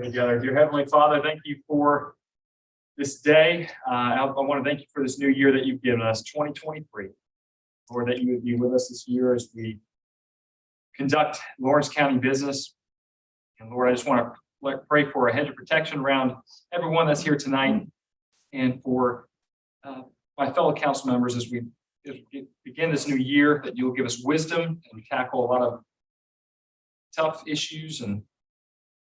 Together, dear Heavenly Father, thank you for this day. I want to thank you for this new year that you've given us, 2023. Lord, that you would be with us this year as we conduct Lawrence County business. And Lord, I just want to pray for a hedge of protection around everyone that's here tonight, and for my fellow council members as we begin this new year, that you will give us wisdom and tackle a lot of tough issues. And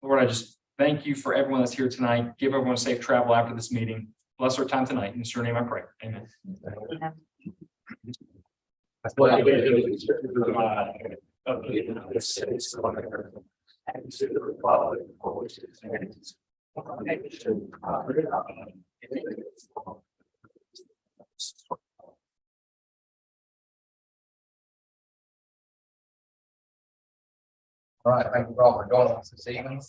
Lord, I just thank you for everyone that's here tonight. Give everyone safe travel after this meeting. Bless our time tonight. In your name I pray. Amen. All right, thank you all for joining us this evening.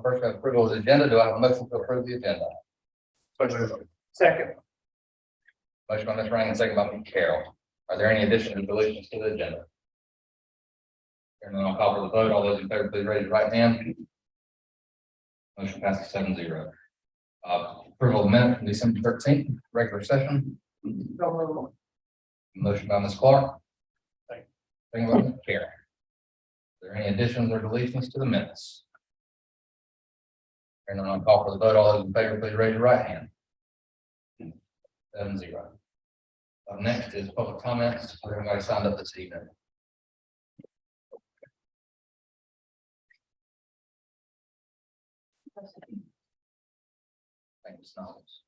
First, approval of the agenda. Do I have a motion to approve the agenda? Second. Motion by Ms. Ryan, second by Ms. Carroll. Are there any additions or deletions to the agenda? Hearing none, I'll call for the vote. All those in favor, please raise your right hand. Motion passes 7-0. Approval of minutes from December 13th, regular session. Motion by Ms. Clark. Second by Ms. Carroll. Are there any additions or deletions to the minutes? Hearing none, I'll call for the vote. All those in favor, please raise your right hand. 7-0. Next is public comments. Everybody signed up this evening. Thanks, Snows.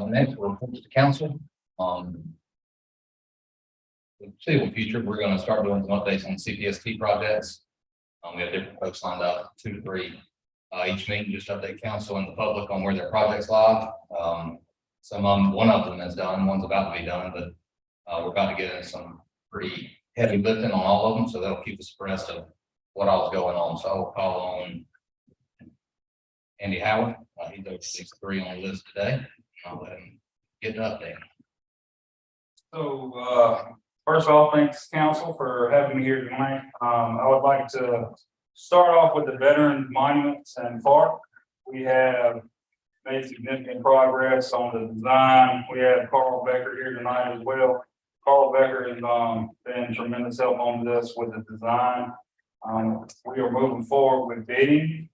Next, we'll report to the council. The foreseeable future, we're going to start doing some updates on CPST projects. We have different folks lined up, 2 to 3 each meeting, just update council and the public on where their projects lie. One of them is done, one's about to be done, but we're about to get in some pretty heavy lifting on all of them, so that'll keep us abreast of what all's going on. So I will call on Andy Howard. He's over 6-3 on the list today. I'll let him get an update. So first of all, thanks council for having me here tonight. I would like to start off with the Veterans Monuments and Park. We have made significant progress on the design. We have Carl Becker here tonight as well. Carl Becker has been tremendous help on this with the design. We are moving forward with bidding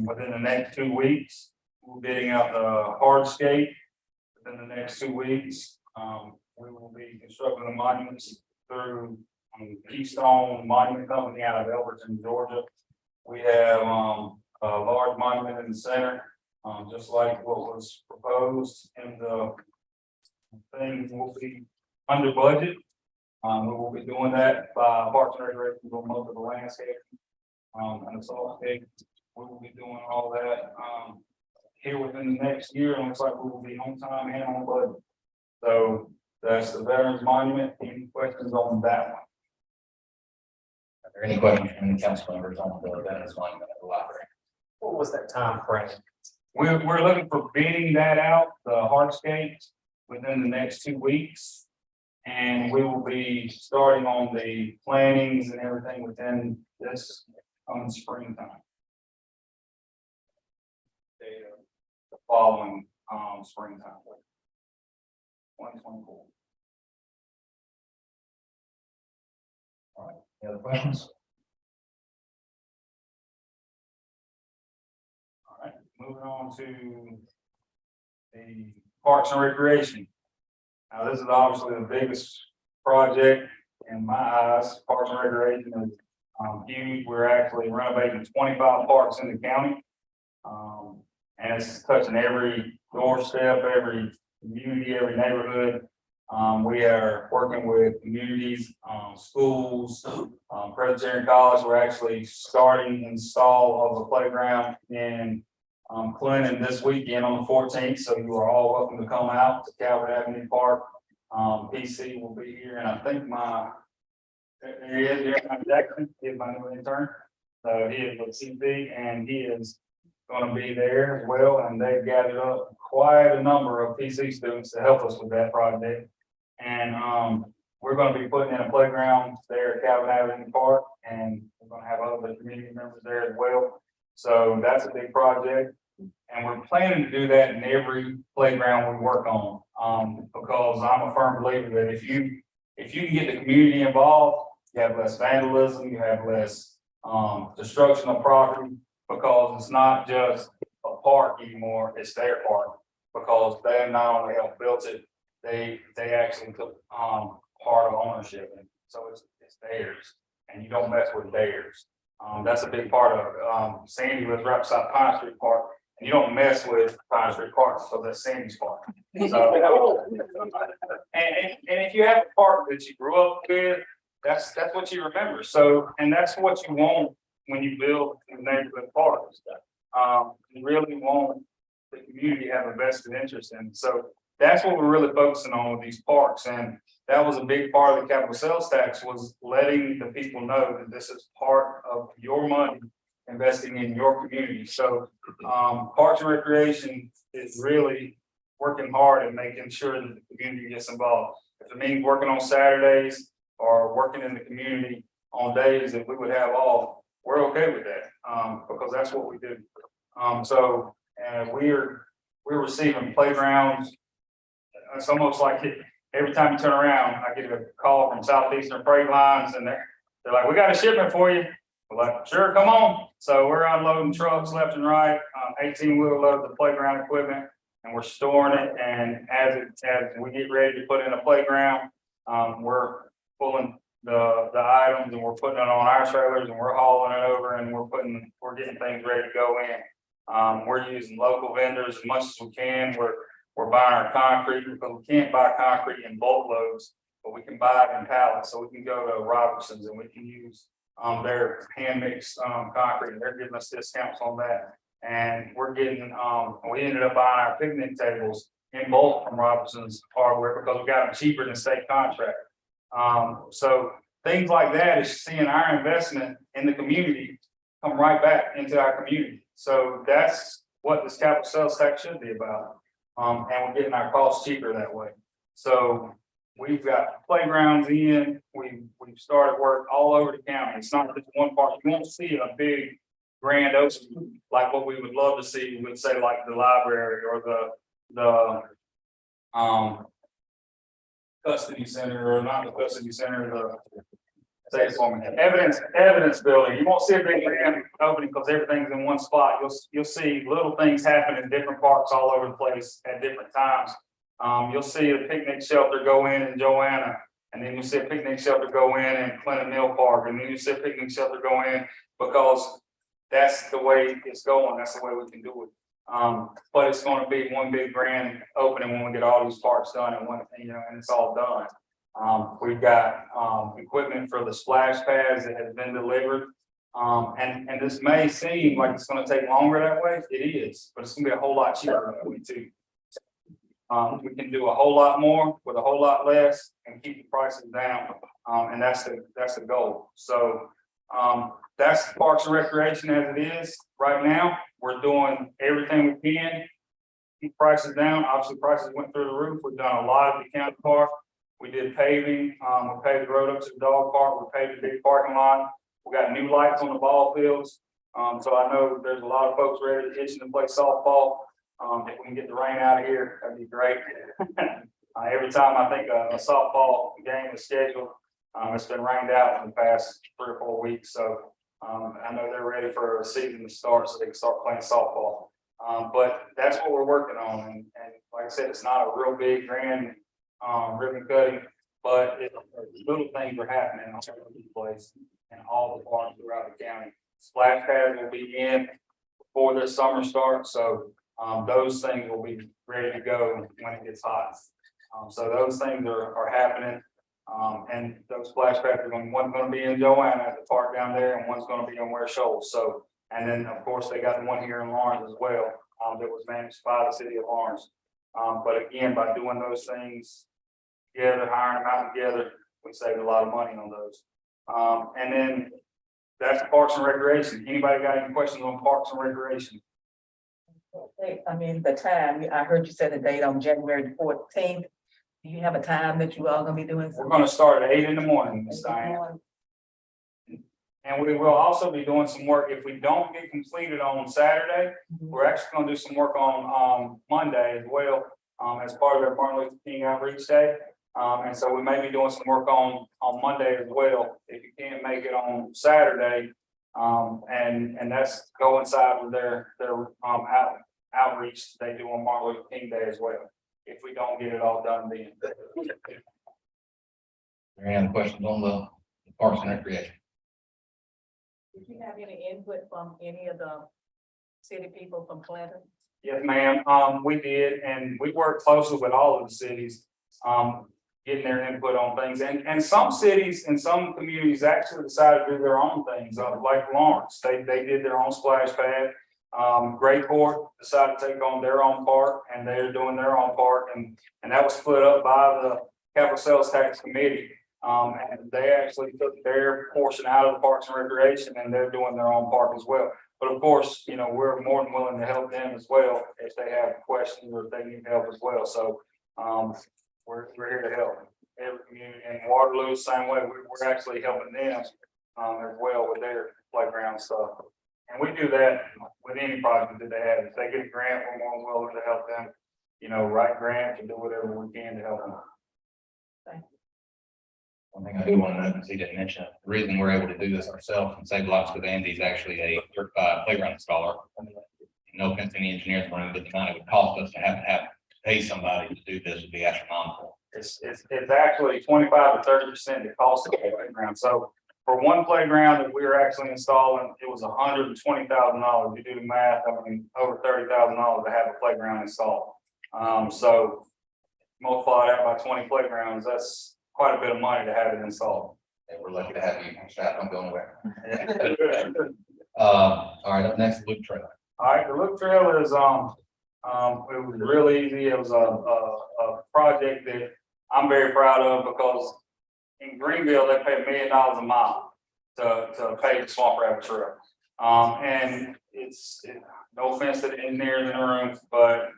within the next 2 weeks. We're bidding out the hardscape within the next 2 weeks. We will be constructing the monuments through Keystone Monument Company out of Elberton, Georgia. We have a large monument in the center, just like what was proposed in the thing. Will be under budget. We will be doing that by Parks and Recreation doing most of the landscape and the solarcape. We will be doing all that here within the next year. It looks like we will be on time and on budget. So that's the Veterans Monument. Any questions on that one? Are there any questions from the council members on the Veterans Monument at the library? What was that time frame? We're looking for bidding that out, the hardscape, within the next 2 weeks. And we will be starting on the plannings and everything within this springtime. The following springtime. 2024. All right. Any other questions? All right, moving on to the Parks and Recreation. Now, this is obviously the biggest project in my eyes. Parks and Recreation is huge. We're actually renovating 25 parks in the county. And it's touching every doorstep, every community, every neighborhood. We are working with communities, schools, Presbyterian College. We're actually starting install of a playground in Clinton this weekend on the 14th. So you are all welcome to come out to Calvert Avenue Park. PC will be here, and I think there he is, Jeremiah Jackson, he is my new intern. So he is with CP, and he is going to be there as well. And they've gathered up quite a number of PC students to help us with that project. And we're going to be putting in a playground there at Calvert Avenue Park, and we're going to have other community members there as well. So that's a big project. And we're planning to do that in every playground we work on. Because I'm a firm believer that if you can get the community involved, you have less vandalism, you have less destruction of property, because it's not just a park anymore, it's their park. Because they not only helped build it, they actually took part of ownership, and so it's theirs, and you don't mess with theirs. That's a big part of it. Sandy lives right beside Pine Street Park, and you don't mess with Pine Street Park, so that's Sandy's park. So, and if you have a park that you grew up with, that's what you remember. So, and that's what you want when you build a neighborhood parks. You really want the community to have a vested interest in. So that's what we're really focusing on with these parks. And that was a big part of the capital sales tax, was letting the people know that this is part of your money investing in your community. So Parks and Recreation is really working hard and making sure that the community gets involved. If it means working on Saturdays or working in the community on days that we would have off, we're okay with that, because that's what we do. So we're receiving playgrounds. It's almost like every time you turn around, I get a call from Southeastern Freight Lines, and they're like, "We got a shipment for you." We're like, "Sure, come on." So we're unloading trucks left and right, 18-wheel load of the playground equipment, and we're storing it. And as we get ready to put in a playground, we're pulling the items, and we're putting it on our trailers, and we're hauling it over, and we're getting things ready to go in. We're using local vendors as much as we can. We're buying our concrete, because we can't buy concrete in bulk loads, but we can buy it in pallets. So we can go to Robertson's and we can use their hand mixed concrete. They're giving us discounts on that. And we're getting we ended up buying our picnic tables in bulk from Robertson's Hardware, because we got them cheaper than state contract. So things like that is seeing our investment in the community come right back into our community. So that's what this capital sales tax should be about. And we're getting our costs cheaper that way. So we've got playgrounds in, we've started work all over the county. It's not just one part. You won't see a big grand opening like what we would love to see with, say, like the library or the custody center, or not the custody center, say it for me, evidence building. You won't see a big grand opening because everything's in one spot. You'll see little things happen in different parks all over the place at different times. You'll see a picnic shelter go in Joanna, and then you see a picnic shelter go in Clinton Mill Park, and then you see a picnic shelter go in, because that's the way it's going. That's the way we can do it. But it's going to be one big grand opening when we get all these parks done and and it's all done. We've got equipment for the splash pads that has been delivered. And this may seem like it's going to take longer that way. It is, but it's going to be a whole lot cheaper that way too. We can do a whole lot more with a whole lot less and keep the prices down. And that's the goal. So that's Parks and Recreation as it is right now. We're doing everything we can to keep prices down. Obviously, prices went through the roof. We've done a lot of the county park. We did paving. We paved the road up to the dog park. We paved the big parking lot. We got new lights on the ball fields. So I know there's a lot of folks ready to itching to play softball. If we can get the rain out of here, that'd be great. Every time I think a softball game is scheduled, it's been rained out in the past 3 or 4 weeks. So I know they're ready for a season to start, so they can start playing softball. But that's what we're working on. And like I said, it's not a real big grand ribbon cutting. But little things are happening all over the place in all the parks throughout the county. Splash pads will be in before this summer starts, so those things will be ready to go when it gets hot. So those things are happening. And those splash pads are one's gonna be in Joanna at the park down there, and one's gonna be in Ware Shoals. So, and then, of course, they got the one here in Lawrence as well, that was managed by the city of Lawrence. But again, by doing those things together, hiring them out together, we save a lot of money on those. And then that's Parks and Recreation. Anybody got any questions on Parks and Recreation? I mean, the time, I heard you said the date on January 14th. Do you have a time that you all gonna be doing? We're gonna start at 8 in the morning, Ms. Diane. And we will also be doing some work. If we don't get completed on Saturday, we're actually gonna do some work on Monday as well, as part of our Martin Luther King Outreach Day. And so we may be doing some work on Monday as well, if you can't make it on Saturday. And that's coincide with their outreach they do on Martin Luther King Day as well, if we don't get it all done then. Any other questions on the Parks and Recreation? Did you have any input from any of the city people from Clinton? Yes, ma'am. We did, and we worked closely with all of the cities, getting their input on things. And some cities and some communities actually decided to do their own things, like Lawrence. They did their own splash pad. Grayport decided to take on their own park, and they're doing their own park, and that was split up by the capital sales tax committee. And they actually took their portion out of the Parks and Recreation, and they're doing their own park as well. But of course, you know, we're more than willing to help them as well if they have questions or if they need help as well. So we're here to help every community, and Waterloo, same way. We're actually helping them as well with their playground stuff. And we do that with any project that they have. If they get a grant, we're more than willing to help them, you know, write grants and do whatever we can to help them. One thing I do want to know, because he didn't mention it, the reason we're able to do this ourselves and save lives with Andy's actually a certified playground installer. No offense to any engineers in the room, but the amount it would cost us to have to pay somebody to do this would be astronomical. It's actually 25 to 30% the cost of the playground. So for one playground that we were actually installing, it was $120,000. You do the math, I mean, over $30,000 to have a playground installed. So multiply that by 20 playgrounds, that's quite a bit of money to have it installed. And we're lucky to have you on staff. Don't go anywhere. All right, up next, Loop Trail. All right, the Loop Trail is, it was real easy. It was a project that I'm very proud of, because in Greenville, they pay $1 million a mile to pave the Swamp Rabbit Trail. And it's no offense to the engineers in the room, but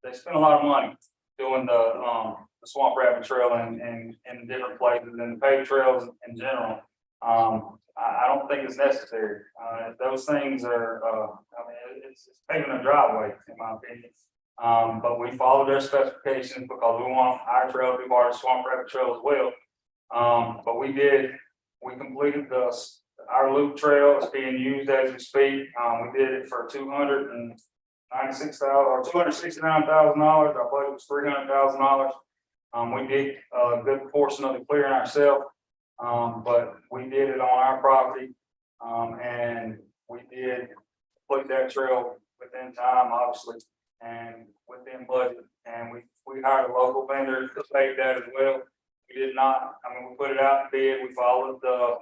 they spend a lot of money doing the Swamp Rabbit Trail in different places, and the paved trails in general. I don't think it's necessary. Those things are, I mean, it's paving a driveway, in my opinion. But we follow their specifications because we want our trail to be part of the Swamp Rabbit Trail as well. But we completed our loop trail. It's being used as we speak. We did it for $296,000 or $269,000. Our budget was $300,000. We did a good portion of the clearing ourselves, but we did it on our property. And we did complete that trail within time, obviously, and within budget. And we hired a local vendor to pay that as well. We did not, I mean, we put it out to bid, we followed the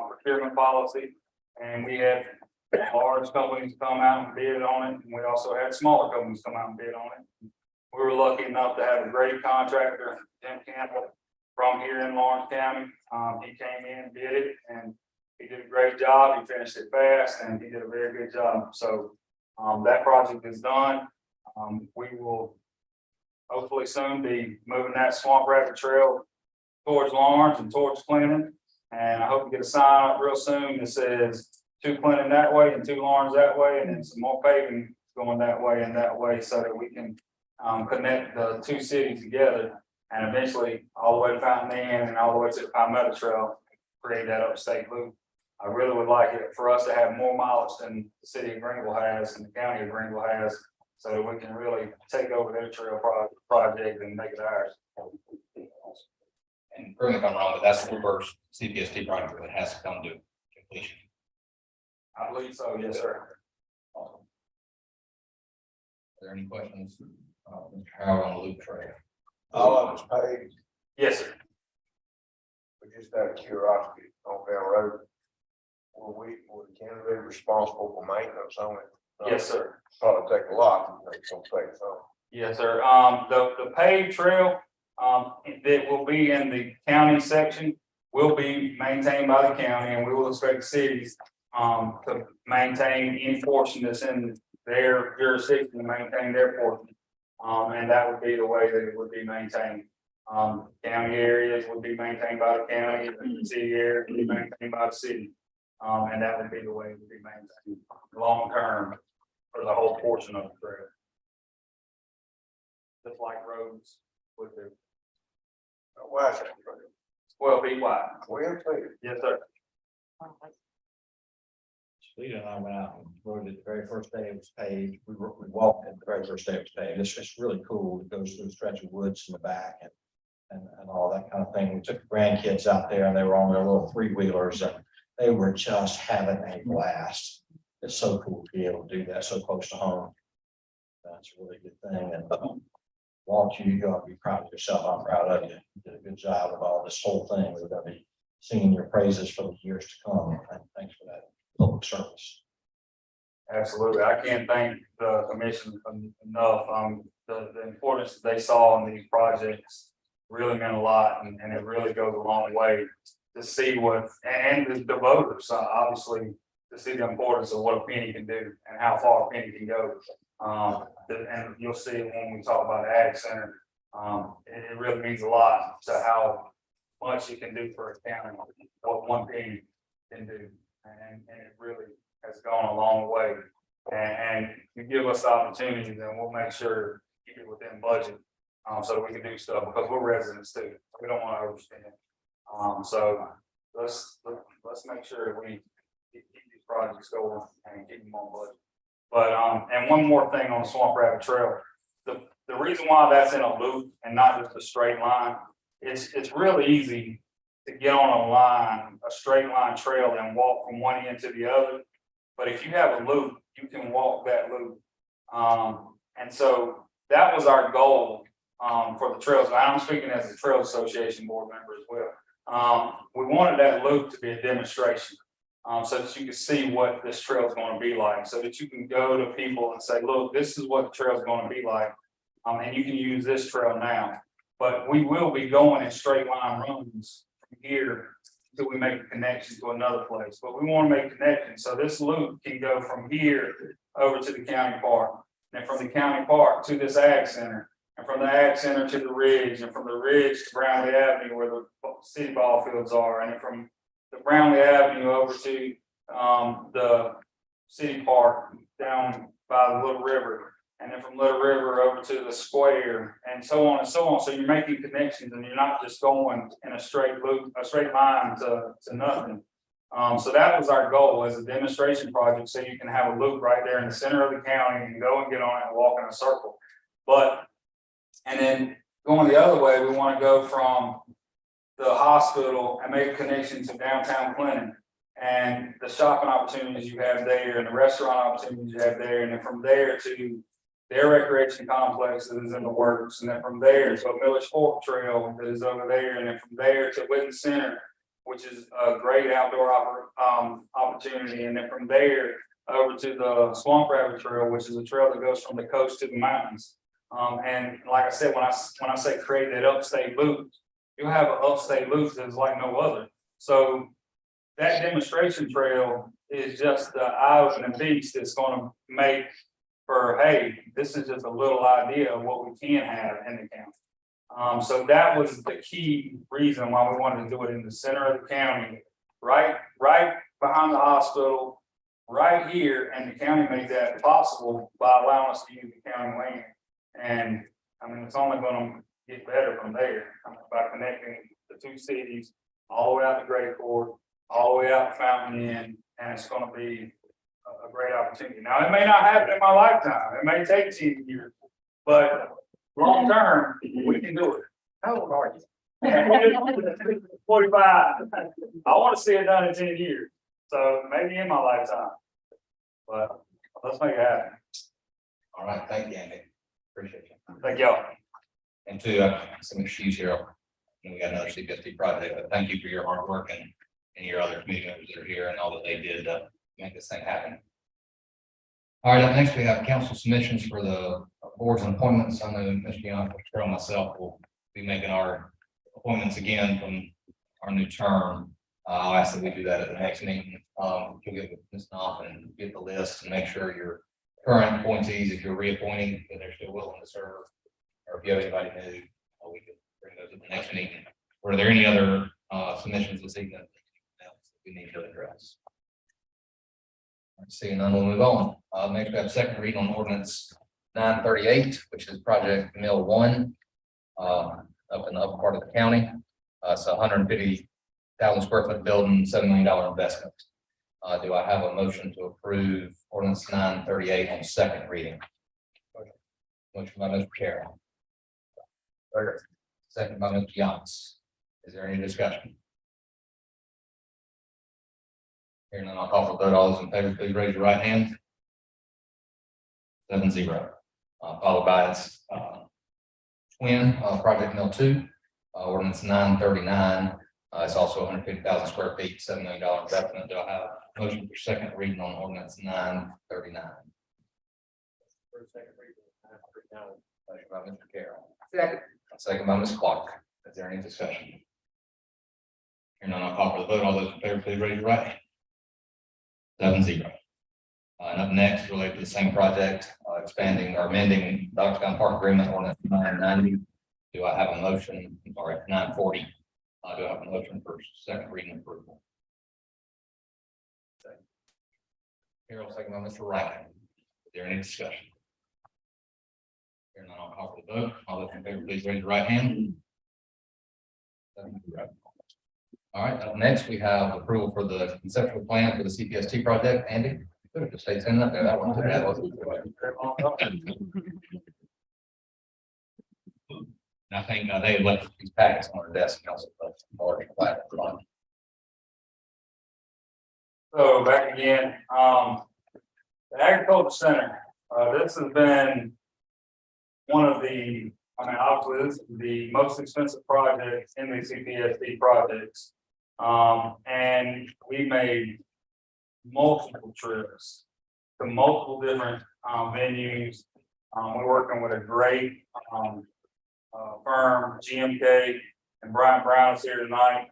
procurement policy, and we had large companies come out and bid on it, and we also had smaller companies come out and bid on it. We were lucky enough to have a great contractor, Jim Campbell, from here in Lawrence County. He came in and did it, and he did a great job. He finished it fast, and he did a very good job. So that project is done. We will hopefully soon be moving that Swamp Rabbit Trail towards Lawrence and towards Clinton. And I hope to get a sign up real soon that says 2 Clinton that way and 2 Lawrence that way, and then some more paving going that way and that way, so that we can connect the 2 cities together, and eventually all the way to Fountain Inn and all the way to the Palmetto Trail, create that upstate loop. I really would like it for us to have more mileage than the city of Greenville has and the county of Greenville has, so that we can really take over their trail project and make it ours. correct me if I'm wrong, but that's the first CPST project that has to come to completion. I believe so, yes, sir. Are there any questions, Mr. Howard, on the loop trail? All of it's paid, Yes, sir. but just out of curiosity, on Bell Road. Will the county be responsible for maintenance on it? Yes, sir. Probably take a lot, it's gonna take some. Yes, sir. The paved trail, that will be in the county section will be maintained by the county, and we will expect cities, to maintain any portion that's in their jurisdiction to maintain their portion. And that would be the way that it would be maintained. County areas would be maintained by the county, the city area would be maintained by the city. And that would be the way it would be maintained long term for the whole portion of the trail. Just like roads would do. Why is it? 12 feet wide. Well, too. Yes, sir. Lita and I went out and rode it the very first day it was paved. We walked it the very first day it was paved. It's really cool. It goes through a stretch of woods in the back and all that kind of thing. We took the grandkids out there and they were on their little 3-wheelers and they were just having a blast. It's so cool to be able to do that so close to home. That's a really good thing. And Walt, you ought to be proud of yourself. I'm proud of you. You did a good job of all this whole thing. We're going to be singing your praises for the years to come. And thanks for that public service. Absolutely. I can't thank the commission enough. The importance that they saw in these projects really meant a lot, and it really goes a long way to see what, and the voters, obviously, to see the importance of what a penny can do and how far a penny can go. And you'll see it when we talk about the Ag Center. It really means a lot to how much it can do for a county, what one penny can do. And it really has gone a long way. And you give us the opportunities, and we'll make sure to keep it within budget, so that we can do stuff, because we're residents too. We don't want to overspend. So let's make sure that we keep these projects going and keep them on budget. But, and one more thing on the Swamp Rabbit Trail, the reason why that's in a loop and not just a straight line, it's really easy to get on a line, a straight line trail and walk from one end to the other. But if you have a loop, you can walk that loop. And so that was our goal, for the trails. And I'm speaking as a Trails Association board member as well. We wanted that loop to be a demonstration, so that you can see what this trail is going to be like, so that you can go to people and say, look, this is what the trail is going to be like. And you can use this trail now, but we will be going in straight line runs from here until we make a connection to another place. But we want to make connections, so this loop can go from here over to the county park, and from the county park to this Ag Center, and from the Ag Center to the Ridge, and from the Ridge to Brownlee Avenue where the city ball fields are, and from the Brownlee Avenue over to the city park down by the Little River, and then from Little River over to the square, and so on and so on. So you're making connections, and you're not just going in a straight loop, a straight line to nothing. So that was our goal as a demonstration project, so you can have a loop right there in the center of the county and go and get on it and walk in a circle. And then going the other way, we want to go from the hospital and make a connection to downtown Clinton and the shopping opportunities you have there and the restaurant opportunities you have there. And then from there to their recreation complex that is in the works. And then from there to a Village Fork Trail that is over there. And then from there to Witten Center, which is a great outdoor opportunity. And then from there over to the Swamp Rabbit Trail, which is a trail that goes from the coast to the mountains. And like I said, when I say create that upstate loop, you'll have an upstate loop that's like no other. So that demonstration trail is just the eye-opening piece that's going to make for, hey, this is just a little idea of what we can have in the county. So that was the key reason why we wanted to do it in the center of the county, right behind the hospital, right here, and the county made that possible by allowing us to use the county land. And I mean, it's only going to get better from there, by connecting the two cities all the way out to Great Court, all the way out to Fountain Inn, and it's going to be a great opportunity. Now, it may not happen in my lifetime. It may take 10 years, but long term, we can do it. How old are you? 45. I want to see it done in 10 years, so maybe in my lifetime. But let's make it happen. All right, thank you, Andy. Appreciate you. Thank y'all. And two, some excuse here. We got another CPSD project, but thank you for your hard work and your other committee members that are here and all that they did to make this thing happen. All right, up next we have council submissions for the boards and appointments. I know Mr. Young, Mr. Carroll, and myself will be making our appointments again from our new term. I'll ask that we do that at the next meeting. You'll get with Ms. Knopf and get the list and make sure your current appointees, if you're reappointing, that they're still willing to serve. Or if you have anybody new, we can bring those at the next meeting. Were there any other submissions this evening that we need to address? Seeing none, we'll move on. Next, we have second reading on ordinance 938, which is project mill 1 up in the upper part of the county. It's a 150,000 square foot building, $7 million investment. Do I have a motion to approve ordinance 938 on second reading? Motion by Mr. Carroll. Second by Mr. Yance. Is there any discussion? Hearing none, I'll call for the vote. All those in favor, please raise your right hand. 7-0. Followed by its twin, project mill 2, ordinance 939. It's also 150,000 square feet, $7 million investment. Do I have a motion for second reading on ordinance 939? Motion by Mr. Carroll. Second by Ms. Clark. Is there any discussion? Hearing none, I'll call for the vote. All those in favor, please raise your right hand. 7-0. And up next, related to the same project, expanding or amending Dogtown Park Agreement ordinance 990. Do I have a motion? Sorry, 940. Do I have a motion for second reading approval? Carol, second by Mr. Rankin. Is there any discussion? Hearing none, I'll call for the vote. All those in favor, please raise your right hand. 7-0. All right, up next, we have approval for the conceptual plan for the CPST project. Andy, could have just stayed in up there. That one. I think they had left these packets on our desk. So back again, the Agriculture Center, this has been one of the, obviously this is the most expensive project in the CPSD projects. And we made multiple trips to multiple different venues. We're working with a great firm, GMK, and Brian Brown is here tonight.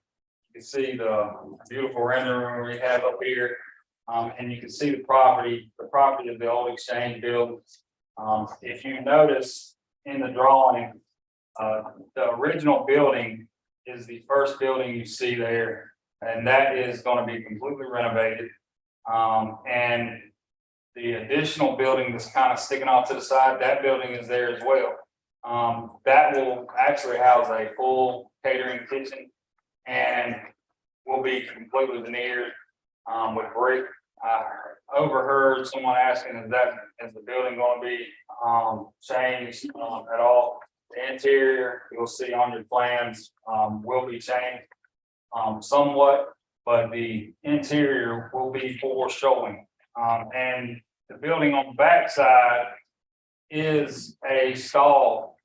You can see the beautiful rendering we have up here. And you can see the property of the old exchange building. If you notice in the drawing, the original building is the first building you see there, and that is going to be completely renovated. And the additional building that's kind of sticking off to the side, that building is there as well. That will actually house a full catering kitchen and will be completely veneered with brick. I overheard someone asking, is the building going to be changed at all? The interior, you'll see on your plans, will be changed somewhat, but the interior will be foreshowing. And the building on the back side is a stall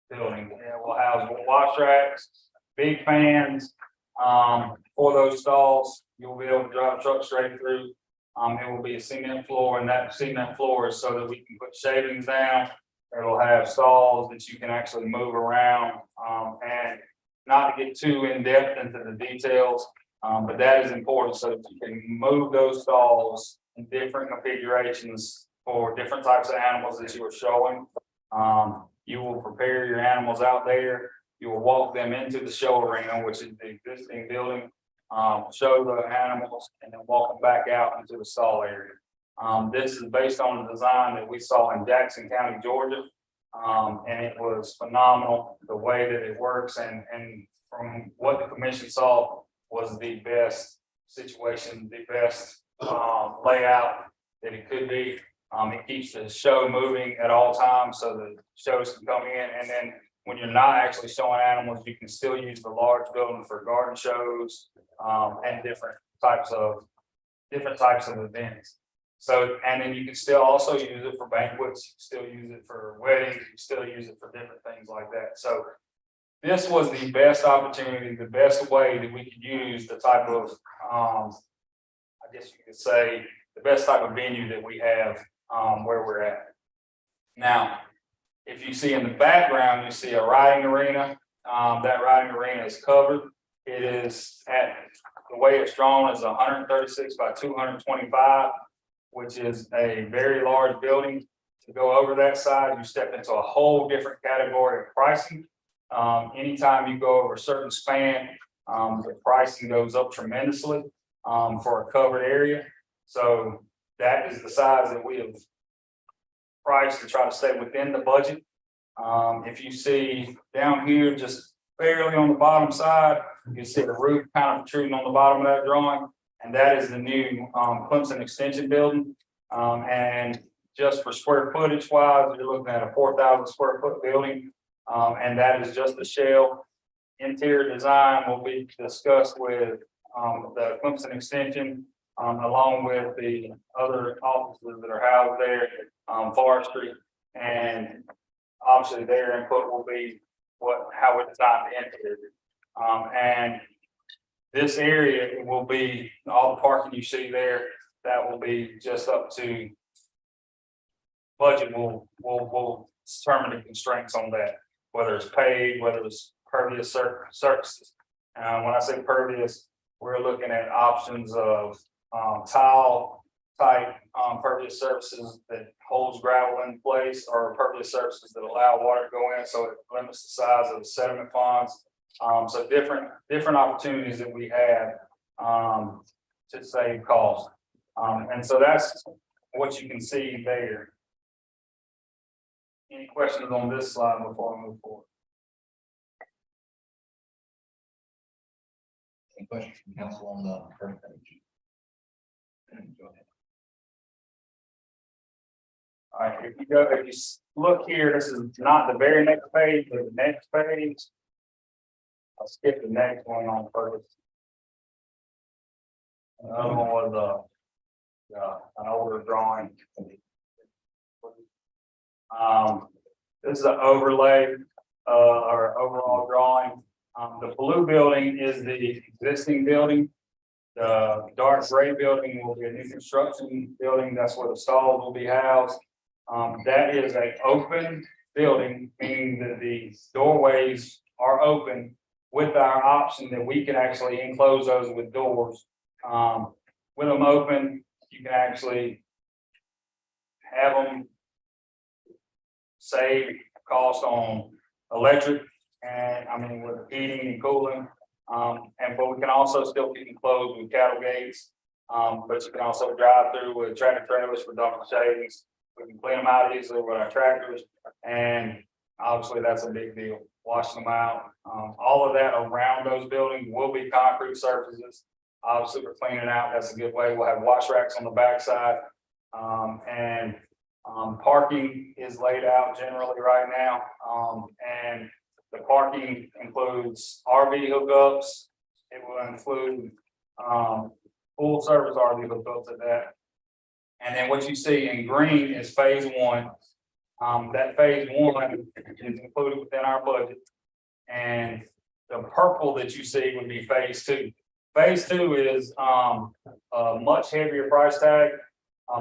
building. It will house wash racks, big fans for those stalls. You'll be able to drive a truck straight through. It will be a cement floor, and that cement floor is so that we can put shavings down. It'll have stalls that you can actually move around, and not to get too in depth into the details, but that is important so that you can move those stalls in different configurations for different types of animals that you are showing. You will prepare your animals out there. You will walk them into the show arena, which is the existing building, show the animals, and then walk them back out into the stall area. This is based on the design that we saw in Jackson County, Georgia. And it was phenomenal, the way that it works, and from what the commission saw was the best situation, the best layout that it could be. It keeps the show moving at all times so the shows can come in, and then when you're not actually showing animals, you can still use the large building for garden shows, and different types of events. So, and then you can still also use it for banquets, you can still use it for weddings, you can still use it for different things like that. So this was the best opportunity, the best way that we could use the type of, I guess you could say, the best type of venue that we have, where we're at. Now, if you see in the background, you see a riding arena. That riding arena is covered. It is at, the way it's drawn is 136 by 225, which is a very large building. To go over that side, you step into a whole different category of pricing. Anytime you go over a certain span, the pricing goes up tremendously, for a covered area. So that is the size that we have priced to try to stay within the budget. If you see down here, just barely on the bottom side, you see the roof kind of protruding on the bottom of that drawing. And that is the new Clemson Extension Building. And just for square footage wise, you're looking at a 4,000 square foot building. And that is just the shell. Interior design will be discussed with the Clemson Extension, along with the other offices that are housed there, forestry, and obviously their input will be how we design the interior. And this area will be all the parking you see there. That will be just up to budget. We'll determine the constraints on that, whether it's paid, whether it's pervious surfaces. When I say pervious, we're looking at options of tile type pervious surfaces that holds gravel in place, or pervious surfaces that allow water to go in, so it limits the size of the sediment ponds. So different opportunities that we have to save cost. And so that's what you can see there. Any questions on this slide before I move forward? Any questions from council on the first page? Go ahead. All right, if you look here, this is not the very next page, but the next page. I'll skip the next one on first. Another one was an older drawing. This is an overlay or overall drawing. The blue building is the existing building. The dark gray building will be a new construction building. That's where the stalls will be housed. That is an open building, meaning that the doorways are open, with our option that we can actually enclose those with doors. With them open, you can actually have them save cost on electric, and I mean with heating and cooling. But we can also still keep them closed with cattle gates. But you can also drive through with tractor trailers for double shades. We can clean them out easily with our tractors, and obviously that's a big deal. Washing them out. All of that around those buildings will be concrete surfaces. Obviously, we're cleaning out. That's a good way. We'll have wash racks on the backside. Parking is laid out generally right now. And the parking includes RV hookups. It will include full service RV hookups at that. And then what you see in green is phase one. That phase one is included within our budget. And the purple that you see would be phase two. Phase two is a much heavier price tag.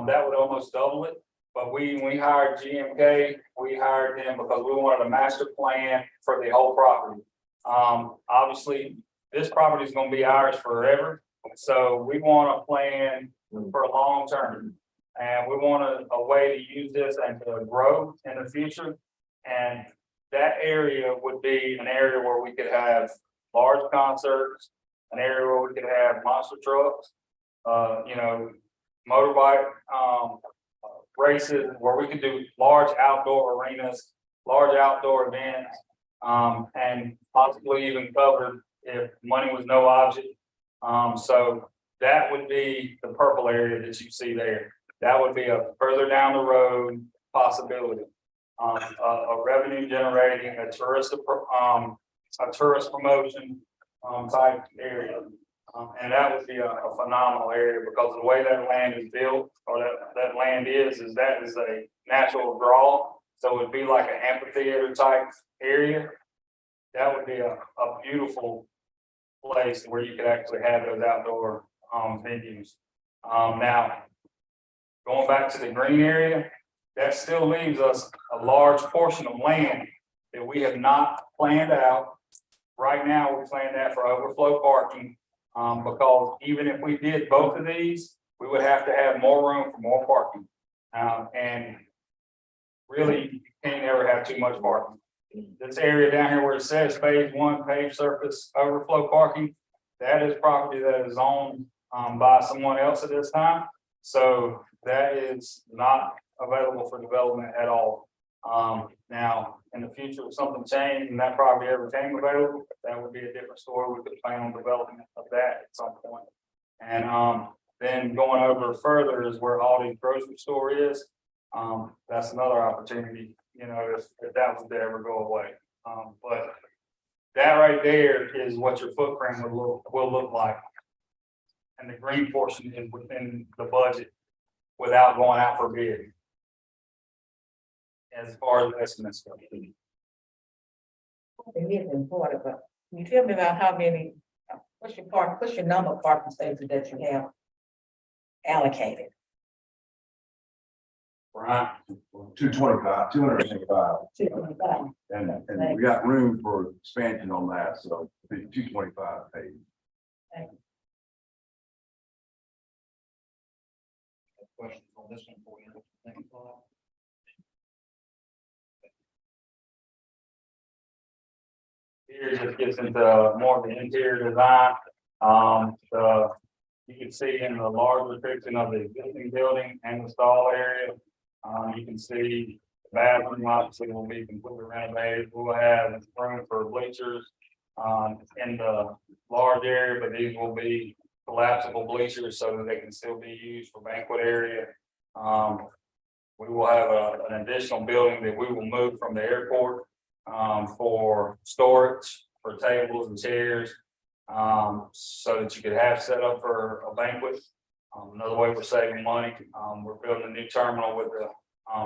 That would almost double it. But when we hired GMK, we hired them because we wanted a master plan for the whole property. Obviously, this property is going to be ours forever. So we want a plan for a long term. And we want a way to use this and to grow in the future. And that area would be an area where we could have large concerts, an area where we could have monster trucks, motorbike races, where we could do large outdoor arenas, large outdoor events, and possibly even covered if money was no object. So that would be the purple area that you see there. That would be a further down the road possibility. a revenue generating, a tourist promotion, type area. And that would be a phenomenal area because the way that land is built, or that land is that is a natural draw. So it'd be like an amphitheater type area. That would be a beautiful place where you could actually have those outdoor, venues. Now, going back to the green area, that still leaves us a large portion of land that we have not planned out. Right now, we plan that for overflow parking, because even if we did both of these, we would have to have more room for more parking. And really, you can't ever have too much parking. This area down here where it says phase 1 paved surface overflow parking, that is property that is owned, by someone else at this time. So that is not available for development at all. Now, in the future, if something changed and that property ever came available, that would be a different story. We could plan on development of that at some point. And then going over further is where Aldi's grocery store is. That's another opportunity, you know, if that was to ever go away. But that right there is what your footprint will look like. And the green portion is within the budget without going out for bid. As far as estimates go. It is important, but can you tell me about how many, what's your number of parking spaces that you have allocated? Right. 225, 225, 225. and we got room for expansion on that, so it'll be 225 paid. Questions on this one for you? Thank you, Paul. Here just gets into more of the interior design. You can see in the larger depiction of the existing building and the stall area. You can see the bathroom obviously will be completely renovated. We'll have room for bleachers in the large area, but these will be collapsible bleachers so that they can still be used for banquet area. We will have an additional building that we will move from the airport for storage, for tables and chairs, so that you could have set up for a banquet. Another way we're saving money, we're building a new terminal with the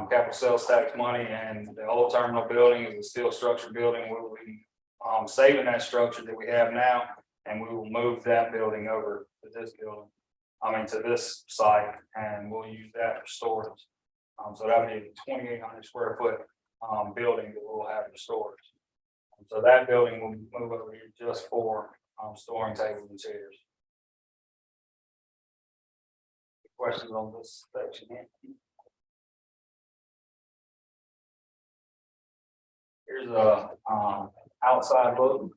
capital sales tax money, and the old terminal building is a steel structure building. We will be saving that structure that we have now, and we will move that building over to this building. To this site, and we'll use that for storage. So that'll be a 2,800 square foot building that we'll have for storage. So that building will move over here just for storing tables and chairs. Questions on this section here? Here's a outside look.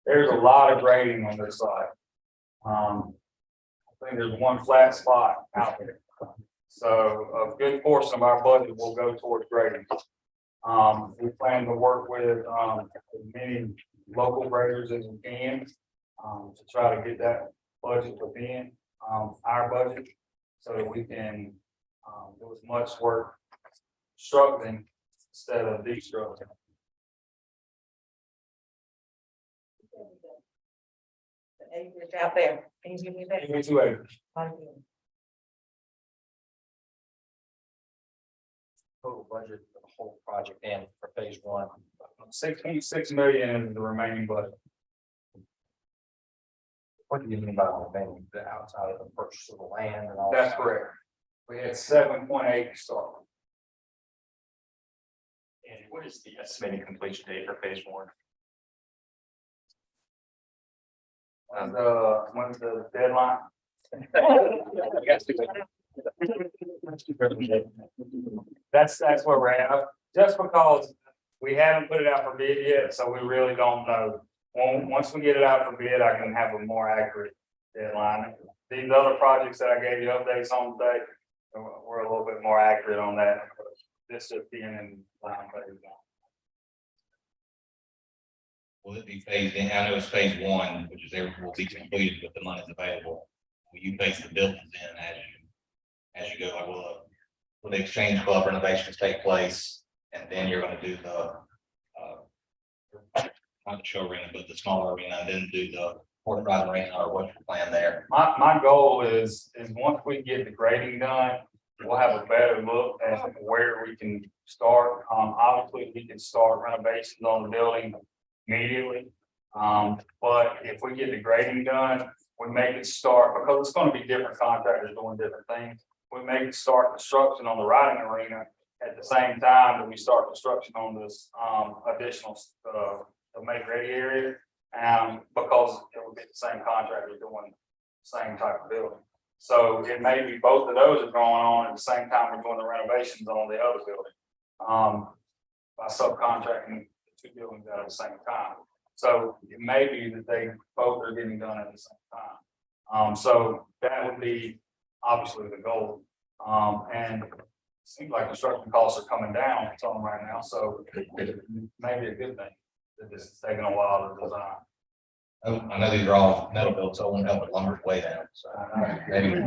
There's a lot of grading on this side. I think there's one flat spot out there. So a good portion of our budget will go towards grading. We plan to work with as many local graders as we can to try to get that budget within our budget so that we can do as much work structuring instead of destructing. The acreage out there, can you give me that? 2 acres. Total budget for the whole project and for phase 1. 6.6 million is the remaining budget. What do you mean by the venue, the outside of the purchase of the land and all? That's that? correct. We had 7.8 to start. And what is the estimated completion date for phase 1? When's the deadline? That's where we're at, just because we haven't put it out for bid yet, so we really don't know. Once we get it out for bid, I can have a more accurate deadline. These other projects that I gave you updates on today, we're a little bit more accurate on that. This just being in line phase 1. Will it be phased in? I know it's phase one, which is there will be completed with the money available. Will you phase the buildings in as you go? Like, will the exchange club renovations take place? And then you're gonna do the, not the show arena, but the smaller arena, and then do the horse ride arena, or what's your plan there? My goal is once we get the grading done, we'll have a better look at where we can start. Obviously, we can start renovations on the building immediately. But if we get the grading done, we make it start, because it's gonna be different contractors doing different things. We make it start construction on the riding arena at the same time that we start construction on this, additional, the make ready area. Because it will be the same contractor doing the same type of building. So it may be both of those are going on at the same time we're doing the renovations on the other building. By subcontracting the two buildings at the same time. So it may be that they both are getting done at the same time. So that would be obviously the goal. And it seems like construction costs are coming down some right now, so it may be a good thing that this is taking a while to design. Oh, I know these are all metal built, so it won't help with lumber's way down, so maybe.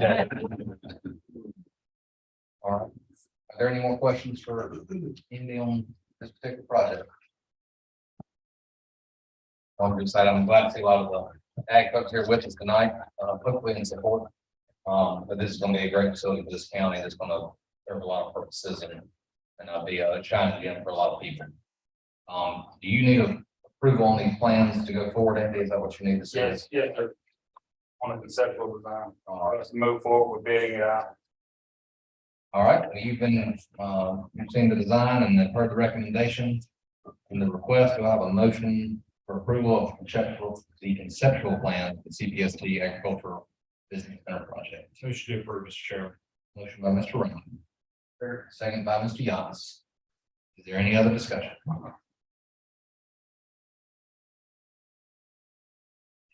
All right, are there any more questions for Andy on this particular project? I'm excited, I'm glad to see a lot of the ag folks here with us tonight, hopefully in support. But this is gonna be a great facility for this county, that's gonna serve a lot of purposes and be a shining gem for a lot of people. Do you need approval on these plans to go forward, Andy? Is that what you need to say? Yes, sir. On a conceptual design, All right. let's move forward with bidding it out. All right, well, you've seen the design and have heard the recommendation and the request. Do I have a motion for approval of the conceptual plan, the CPST Agricultural Business Center project? Motion to approve, Mr. Chairman. Motion by Mr. Raymond. Second by Mr. Giannis. Is there any other discussion?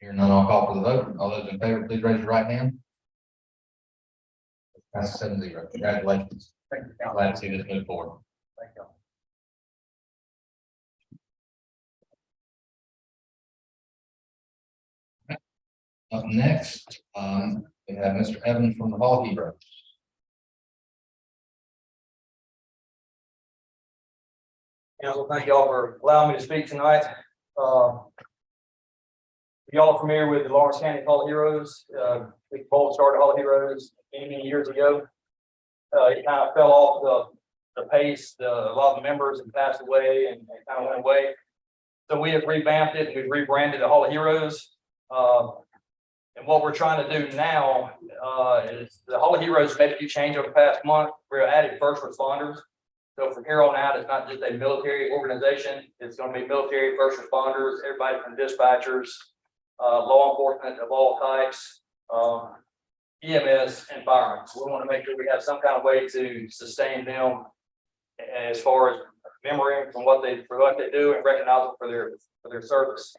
Hearing none, I'll call for the vote. All those in favor, please raise your right hand. That's 7-0. Congratulations. Thank you, Glad to see this move forward. Thank you. Up next, we have Mr. Evans from the Hall Hero. Council, thank y'all for allowing me to speak tonight. Y'all are familiar with the Lawrence County Hall of Heroes. We both started Hall of Heroes many years ago. It kind of fell off the pace. A lot of the members have passed away and kind of went away. So we have revamped it and we've rebranded the Hall of Heroes. And what we're trying to do now is the Hall of Heroes made a few changes over the past month. We're adding first responders. So from here on out, it's not just a military organization. It's going to be military, first responders, everybody from dispatchers, law enforcement of all types, EMS and firemen. So we want to make sure we have some kind of way to sustain them as far as memory from what they do and recognize them for their service.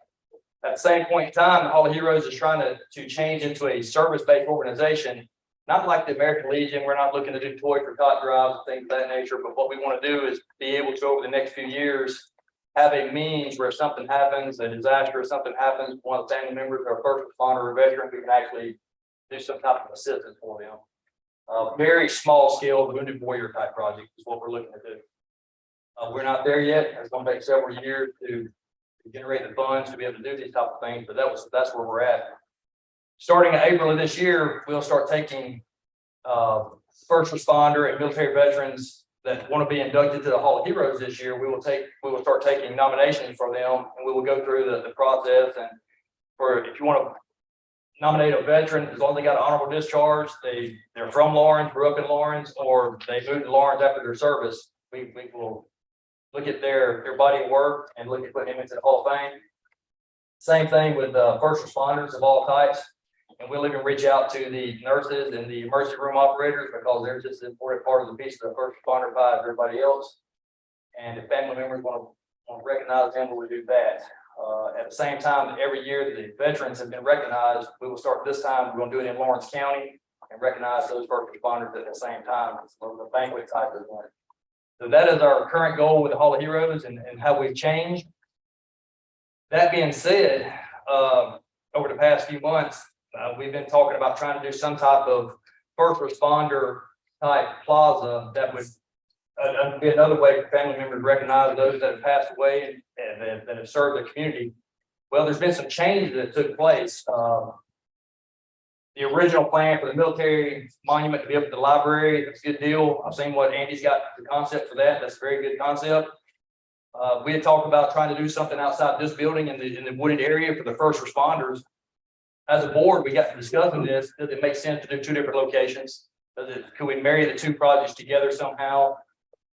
At the same point in time, the Hall of Heroes is trying to change into a service-based organization, not like the American Legion. We're not looking to do toy for tot drives and things of that nature, but what we want to do is be able to, over the next few years, have a means where if something happens, a disaster or something happens, one of the family members or a first responder or veteran, we can actually do some type of assistance for them. Very small scale wounded warrior type project is what we're looking to do. We're not there yet. It's going to take several years to generate the funds to be able to do these type of things, but that's where we're at. Starting in April of this year, we'll start taking first responder and military veterans that want to be inducted to the Hall of Heroes this year. We will start taking nominations for them, and we will go through the process. And if you want to nominate a veteran, as long as they got an honorable discharge, they're from Lawrence, grew up in Lawrence, or they moved to Lawrence after their service, we will look at their body of work and look at putting him into the Hall of Fame. Same thing with first responders of all types. And we'll even reach out to the nurses and the emergency room operators because they're just an important part of the piece of the first responder pie as everybody else. And if family members want to recognize them, we'll do that. At the same time, every year that the veterans have been recognized, we will start this time. We're going to do it in Lawrence County and recognize those first responders at the same time. So the banquet type of one. So that is our current goal with the Hall of Heroes and how we've changed. That being said, over the past few months, we've been talking about trying to do some type of first responder type plaza that would be another way for family members to recognize those that have passed away and that have served the community. Well, there's been some changes that took place. The original plan for the military monument to be up at the library, that's a good deal. I've seen what Andy's got the concept for that. That's a very good concept. We had talked about trying to do something outside this building in the wooded area for the first responders. As a board, we got to discussing this. Does it make sense to do two different locations? Could we marry the two projects together somehow?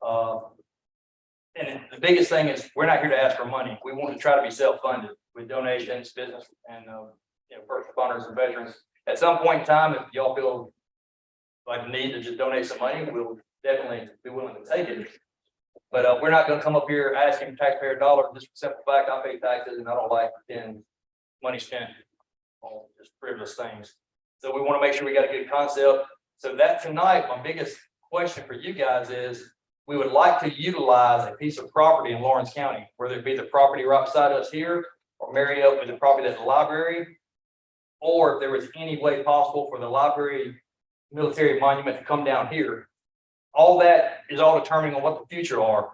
And the biggest thing is we're not here to ask for money. We want to try to be self-funded with donations, business, and first responders and veterans. At some point in time, if y'all feel like the need to just donate some money, we'll definitely be willing to take it. But we're not going to come up here asking taxpayer dollars just for the simple fact I pay taxes and I don't like then money spent on just frivolous things. So we want to make sure we got a good concept. So that tonight, my biggest question for you guys is, we would like to utilize a piece of property in Lawrence County, whether it be the property right beside us here or marry up with the property at the library, or if there was any way possible for the library military monument to come down here. All that is all determining on what the future are.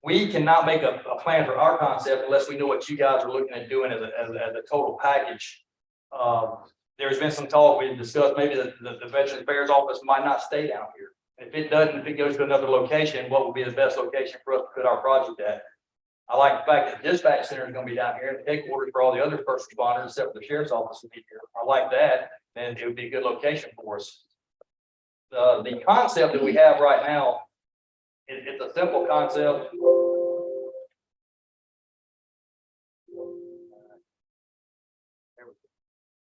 We cannot make a plan for our concept unless we know what you guys are looking at doing as a total package. There's been some talk we discussed, maybe the Veterans Affairs Office might not stay down here. If it doesn't, if it goes to another location, what would be the best location for us to put our project at? I like the fact that the dispatch center is going to be down here, and the headquarters for all the other first responders, except for the sheriff's office, would be here. I like that, and it would be a good location for us. The concept that we have right now, it's a simple concept.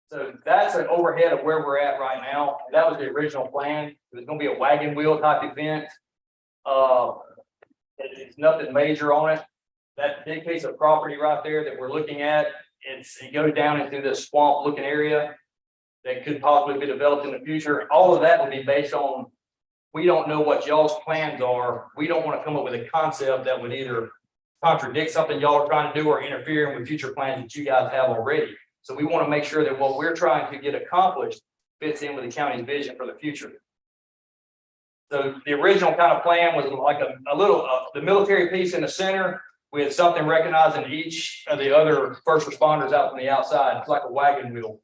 So that's an overhead of where we're at right now. That was the original plan. It was going to be a wagon wheel type event. It's nothing major on it. That big piece of property right there that we're looking at, it goes down into this swamp looking area that could possibly be developed in the future. All of that will be based on, we don't know what y'all's plans are. We don't want to come up with a concept that would either contradict something y'all are trying to do or interfere with future plans that you guys have already. So we want to make sure that what we're trying to get accomplished fits in with the county's vision for the future. So the original kind of plan was like a little, the military piece in the center with something recognizing each of the other first responders out from the outside. It's like a wagon wheel.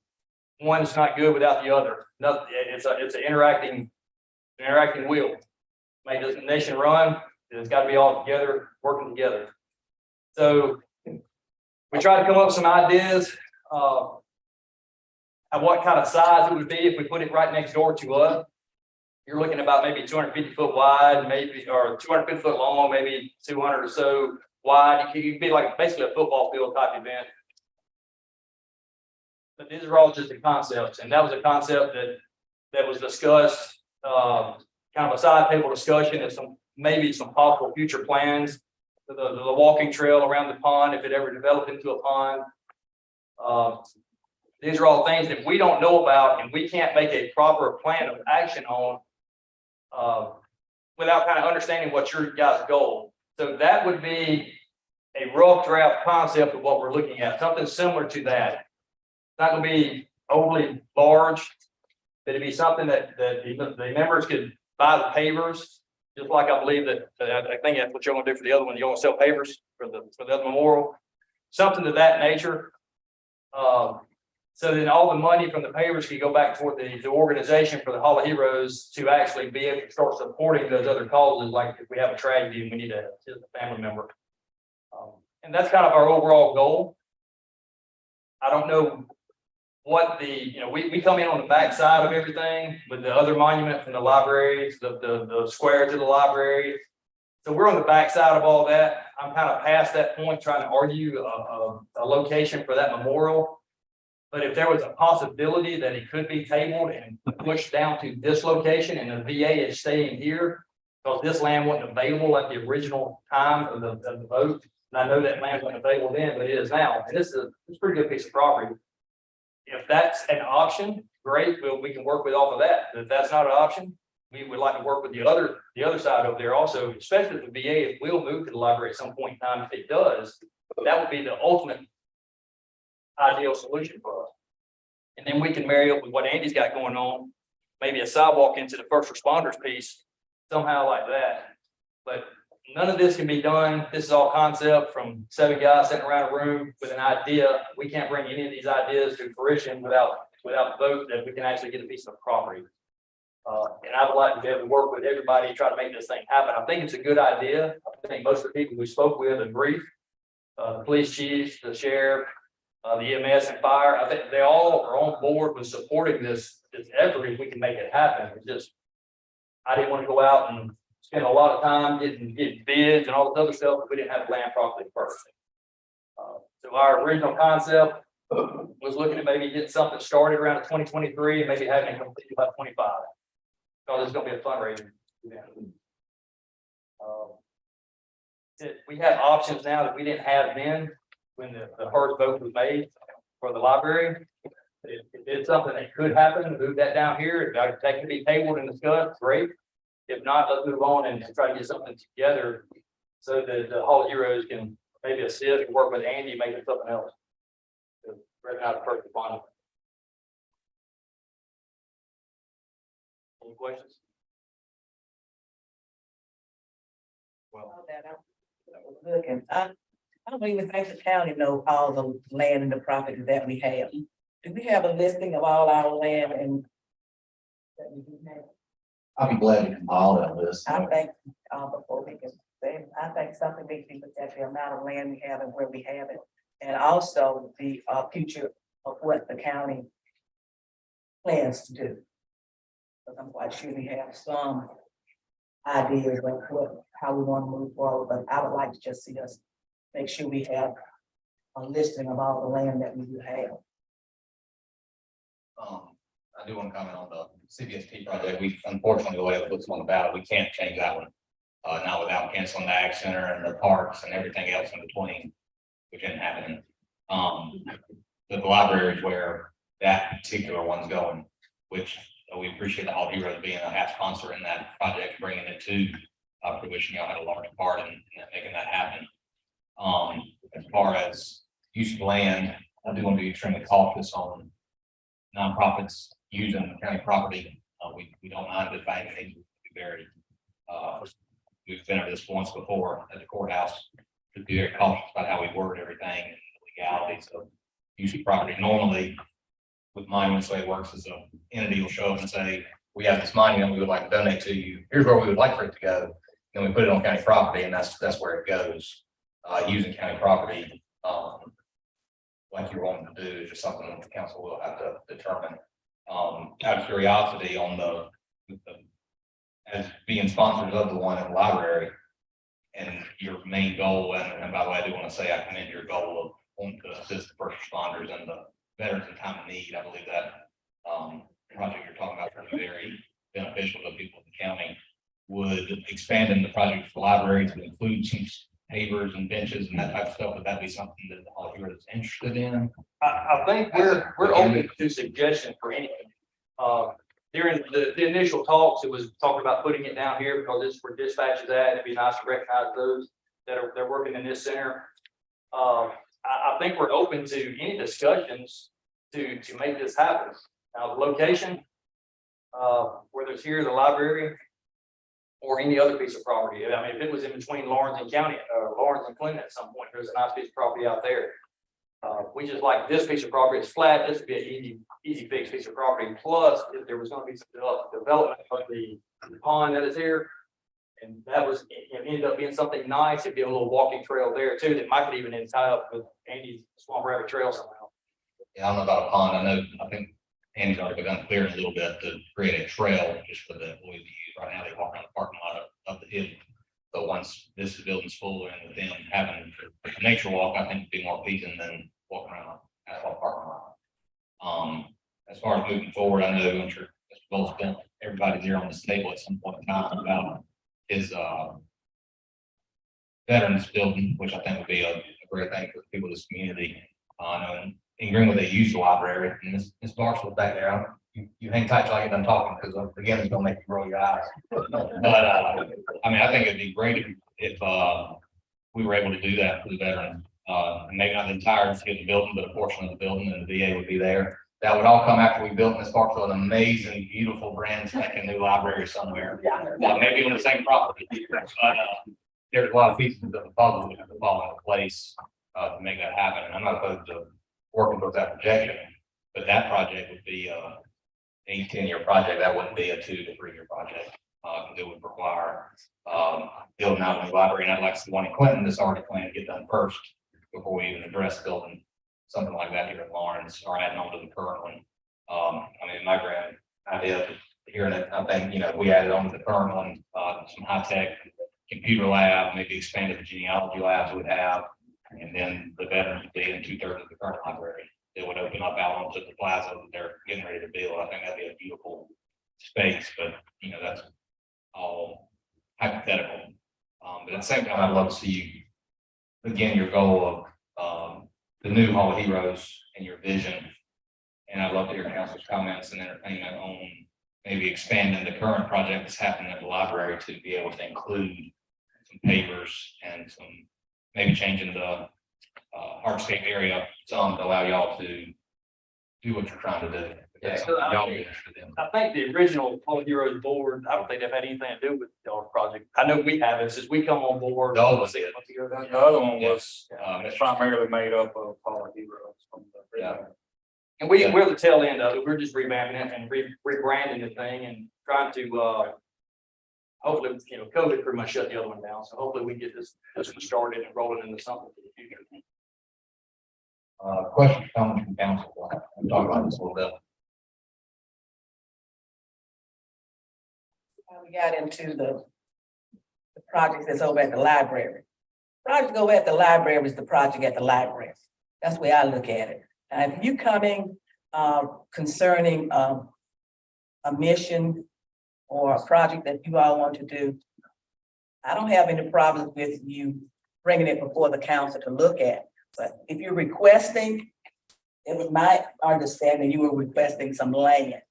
One's not good without the other. Nothing. It's an interacting wheel. Make this nation run. It's got to be all together, working together. So we tried to come up with some ideas. Of what kind of size it would be if we put it right next door to us. You're looking about maybe 250 foot wide, maybe, or 250 foot long, maybe 200 or so wide. It could be like basically a football field type event. But these are all just the concepts, and that was a concept that was discussed, kind of a side table discussion of maybe some possible future plans. The walking trail around the pond, if it ever developed into a pond. These are all things that we don't know about, and we can't make a proper plan of action on without kind of understanding what your guys' goal. So that would be a rough draft concept of what we're looking at, something similar to that. It's not going to be overly large, but it'd be something that the members could buy the pavers, just like I believe that I think that's what you're going to do for the other one. You're going to sell pavers for the other memorial, something to that nature. So then all the money from the pavers can go back toward the organization for the Hall of Heroes to actually be able to start supporting those other causes, like if we have a tragedy and we need to assist a family member. And that's kind of our overall goal. I don't know what we come in on the back side of everything with the other monument from the libraries, the square to the library. So we're on the back side of all that. I'm kind of past that point trying to argue a location for that memorial. But if there was a possibility that it could be tabled and pushed down to this location and the VA is staying here, because this land wasn't available at the original time of the vote. And I know that land wasn't available then, but it is now. And it's a pretty good piece of property. If that's an option, great. We can work with off of that. But if that's not an option, we would like to work with the other side over there also, especially the VA. If we'll move to the library at some point in time, if it does, that would be the ultimate ideal solution for us. And then we can marry up with what Andy's got going on, maybe a sidewalk into the first responders piece, somehow like that. But none of this can be done. This is all concept from 7 guys sitting around a room with an idea. We can't bring any of these ideas to fruition without the vote that we can actually get a piece of property. And I would like to be able to work with everybody to try to make this thing happen. I think it's a good idea. I think most of the people we spoke with agree. The police chiefs, the sheriff, the EMS and fire, I think they all are on board with supporting this effort if we can make it happen. It's just, I didn't want to go out and spend a lot of time getting bids and all this other stuff if we didn't have the land properly first. So our original concept was looking at maybe getting something started around 2023 and maybe having it completed by 25. So it's gonna be a fundraiser. We have options now that we didn't have then when the first vote was made for the library. If it's something that could happen, move that down here. If that can be tabled and discussed, great. If not, let's move on and try to get something together so that the Hall of Heroes can maybe assist and work with Andy, making something else. Right now, the first responder. Any questions? All that was good, and I don't even think the county knows all the land and the property that we have. Do we have a listing of all our land and? That we do have? I'll be glad to compile that list. I think, before we can say, I think something needs to be looked at the amount of land we have and where we have it. And also the, future of what the county plans to do. Because I'm quite sure we have some ideas of what, how we want to move forward, but I would like to just see us make sure we have a listing of all the land that we do have. I do want to comment on the CBST project. We, unfortunately, the way it looks on the ballot, we can't change that one. Not without canceling the Ag Center and the parks and everything else in between, which ain't happening. The library is where that particular one's going, which we appreciate the Hall of Heroes being a half sponsor in that project, bringing it to fruition. Y'all had a large part in making that happen. As far as use of land, I do want to be extremely cautious on nonprofits using county property. We don't mind if anything be very, we've been over this once before at the courthouse, to be very cautious about how we word everything and legalities of use of property. Normally, with monuments, the way it works is an entity will show up and say, we have this monument we would like to donate to you. Here's where we would like for it to go. Then we put it on county property, and that's where it goes. Using county property, like you're wanting to do, is just something that the council will have to determine. Out of curiosity, on the as being sponsors of the one in the library, and your main goal, and by the way, I do want to say I commend your goal of wanting to assist the first responders and the veterans in time of need. I believe that project you're talking about is very beneficial to people in the county. Would expanding the project for the library to include some pavers and benches and that type of stuff, would that be something that the Hall of Heroes is interested in? I think we're open to suggestions for anything. During the initial talks, it was talking about putting it down here because this is where dispatch is at. It'd be nice to recognize those that are working in this center. I think we're open to any discussions to make this happen. Now, the location, whether it's here, the library, or any other piece of property. I mean, if it was in between Lawrence and County, Lawrence and Clinton at some point, there's a nice piece of property out there. We just like this piece of property, it's flat, this would be an easy fix piece of property. Plus, if there was gonna be some development of the pond that is here, and that was, it ended up being something nice, it'd be a little walking trail there too, that might even tie up with Andy's Swamp Rabbit Trail somehow. Yeah, I don't know about a pond. I think Andy's already begun clearing a little bit to create a trail just for the employees to use. Right now, they walk around the parking lot of the hill. But once this building's full and with them having a nature walk, I think would be more pleasing than walking around an asphalt parking lot. As far as moving forward, I know I'm sure Mr. Bull spent everybody here on this table at some point in time about his veterans building, which I think would be a great thing for the people of this community. And in Greenwood, they use the library, and Ms. Marshall back there. You hang tight till I get done talking, because again, it's gonna make you roll your eyes. But I mean, I think it'd be great if we were able to do that for the veterans. And maybe not the entirety of the building, but a portion of the building, and the VA would be there. That would all come after we built in this park, so an amazing, beautiful, brand spanking new library somewhere. Maybe on the same property, but, there's a lot of pieces of the puzzle that have to fall into place, to make that happen. And I'm not opposed to working towards that projection, but that project would be, 8-10 year project. That wouldn't be a 2 to 3 year project. It would require, building out a new library, and I'd like the one in Clinton that's already planned to get done first before we even address building something like that here in Lawrence or adding on to the current one. I mean, my grand idea of hearing it, I think, if we added on to the current one, some high tech computer lab, maybe expanded the genealogy labs we have, and then the veterans would be in 2/3 of the current library. It would open up out onto the plaza that they're getting ready to build. I think that'd be a beautiful space, but that's all hypothetical. But at the same time, I'd love to see you, again, your goal of the new Hall of Heroes and your vision. And I'd love to hear council's comments and entertainment on maybe expanding the current project that's happening at the library to be able to include some pavers and some, maybe changing the hardscape area some to allow y'all to do what you're trying to do. Yeah, so Y'all be interested in. I think the original Hall of Heroes board, I don't think they've had anything to do with y'all's project. I know we have it since we come on board. The old one 6 did. months ago. The other one was Mr. primarily made up of Hall of Heroes from the. Yeah. And we're the tail end of it. We're just revamping it and rebranding the thing and trying to, hopefully, COVID pretty much shut the other one down. So hopefully we get this one started and rolling into something for the future. Questions, comments from council? We'll talk about this a little bit. We got into the project that's over at the library. Project over at the library is the project at the library. That's the way I look at it. And if you coming concerning a mission or a project that you all want to do, I don't have any problems with you bringing it before the council to look at. But if you're requesting, it was my understanding you were requesting some land.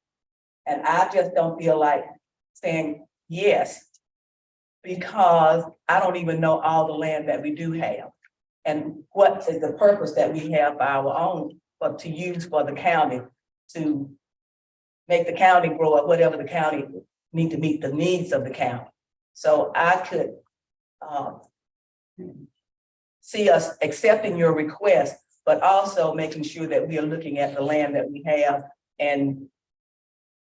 And I just don't feel like saying yes, because I don't even know all the land that we do have. And what is the purpose that we have for our own, but to use for the county, to make the county grow up, whatever the county need to meet the needs of the county. So I could see us accepting your request, but also making sure that we are looking at the land that we have and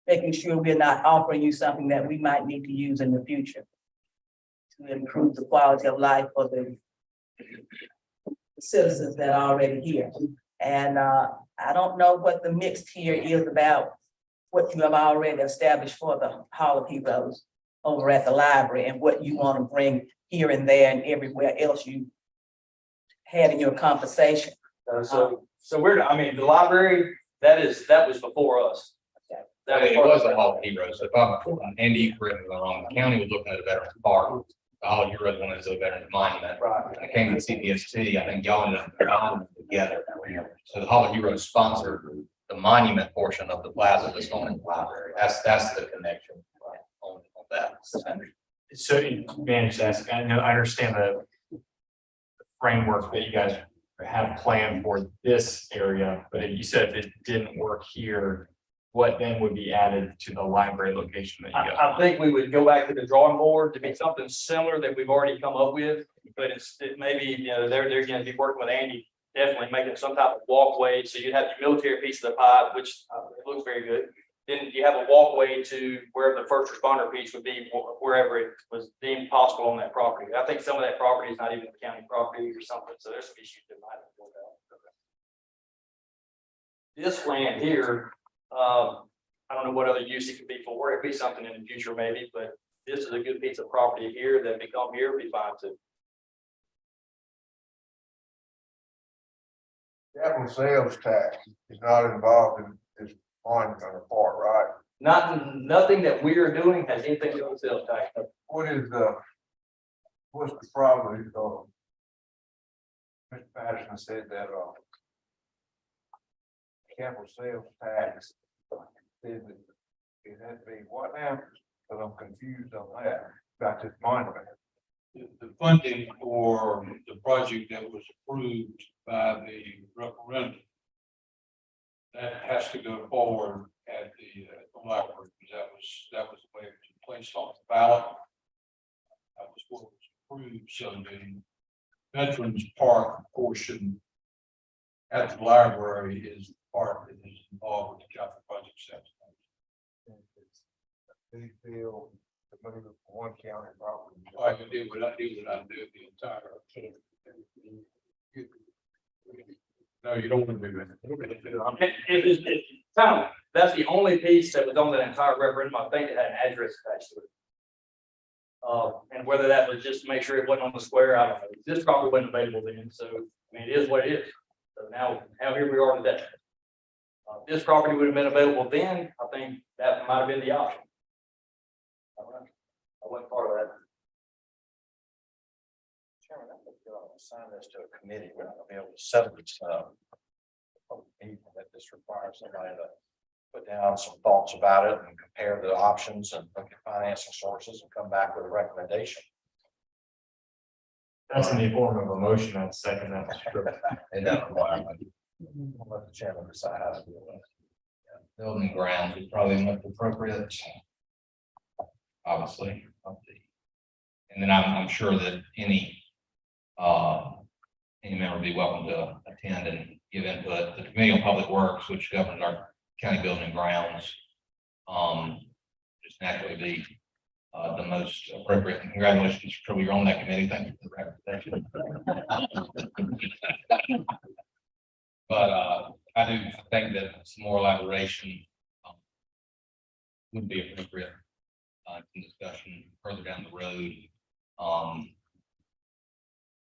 making sure we're not offering you something that we might need to use in the future to improve the quality of life for the citizens that are already here. And I don't know what the mix here is about what you have already established for the Hall of Heroes over at the library and what you want to bring here and there and everywhere else you had in your conversation. So the library, that was before us. That It was the Hall of Heroes. So if I'm, Andy, you correct me if I'm wrong, the county was looking at a Veterans Park. The Hall of Heroes one is a Veterans Monument. Right. When it came to CPST, I think y'all ended up combining them together. So the Hall of Heroes sponsored the monument portion of the plaza that's going in the library. That's the connection on that. So you manage that. I know, I understand the framework that you guys have planned for this area, but if you said if it didn't work here, what then would be added to the library location that you got? I think we would go back to the drawing board to be something similar that we've already come up with, but it maybe, they're gonna be working with Andy, definitely making some type of walkway, so you'd have the military piece of the pie, which it looks very good. Then you have a walkway to where the first responder piece would be, wherever it was deemed possible on that property. I think some of that property is not even county property or something, so there's some issues that might have worked out. This land here, I don't know what other use it could be for. It could be something in the future maybe, but this is a good piece of property here that become here would be fine too. Capital sales tax is not involved in this monument part, right? Nothing that we are doing has anything to do with sales tax. What's the problem? Mr. Patterson said that, capital sales tax, says that it has to be what now? But I'm confused on that, about this monument. the funding for the project that was approved by the referendum. That has to go forward at the library, because that was the way it was placed on the ballot. That was what was approved, so the Veterans Park portion at the library is the part that is involved with the capital project section. Big deal to move it from one county property. I can do what I do the entire. No, you don't want to do that. Kind of, that's the only piece that was on that entire referendum, I think it had an address attached to it. And whether that was just to make sure it wasn't on the square, I don't know, this probably wasn't available then, so, I mean, it is what it is. So now here we are today. If this property would have been available then, I think that might have been the option. I don't know. I wasn't part of that. Chairman, I think you ought to assign this to a committee. We're not gonna be able to settle this stuff. That this requires somebody to put down some thoughts about it and compare the options and look at financing sources and come back with a recommendation. That's in the form of a motion, I'd second that. And that, I'll let the chairman decide how to do it. building grounds is probably most appropriate. Obviously. And then I'm sure that any member would be welcome to attend and give input. The Committee on Public Works, which governs our county building and grounds, just naturally be the most appropriate. And congratulations, Mr. True, you're on that committee. Thank you for the recommendation. But I do think that some more elaboration would be appropriate in discussion further down the road.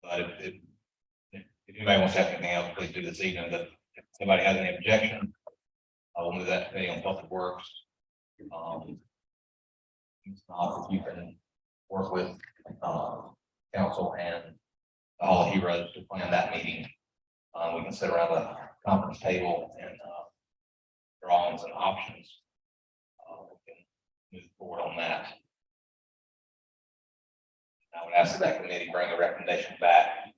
But if anybody wants to have anything else, please do this evening. But if somebody has any objection, I will move that committee on Public Works. It's not, if you can work with council and all the heroes to plan that meeting. We can sit around the conference table and drawings and options. We can move forward on that. I would ask that committee bring a recommendation back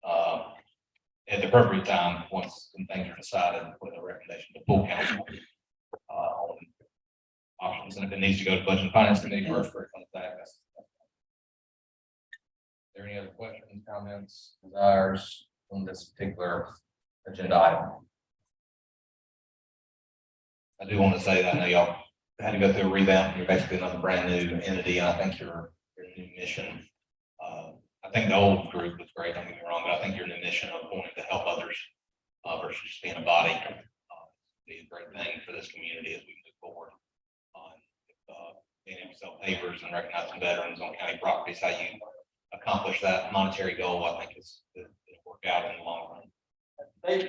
at the appropriate time, once some things are decided, with a recommendation to full council on options. And if it needs to go to Budget and Finance Committee first, for it comes back. Are there any other questions, comments, desires on this particular agenda item? I do want to say that I know y'all had to go through a revamp. You're basically another brand new entity, and I think your new mission. I think the old group was great. Don't get me wrong, but I think your new mission of wanting to help others versus just being a body be a great thing for this community as we move forward. Being able to sell papers and recognizing veterans on county properties, how you accomplish that monetary goal, I think is it'll work out in the long run.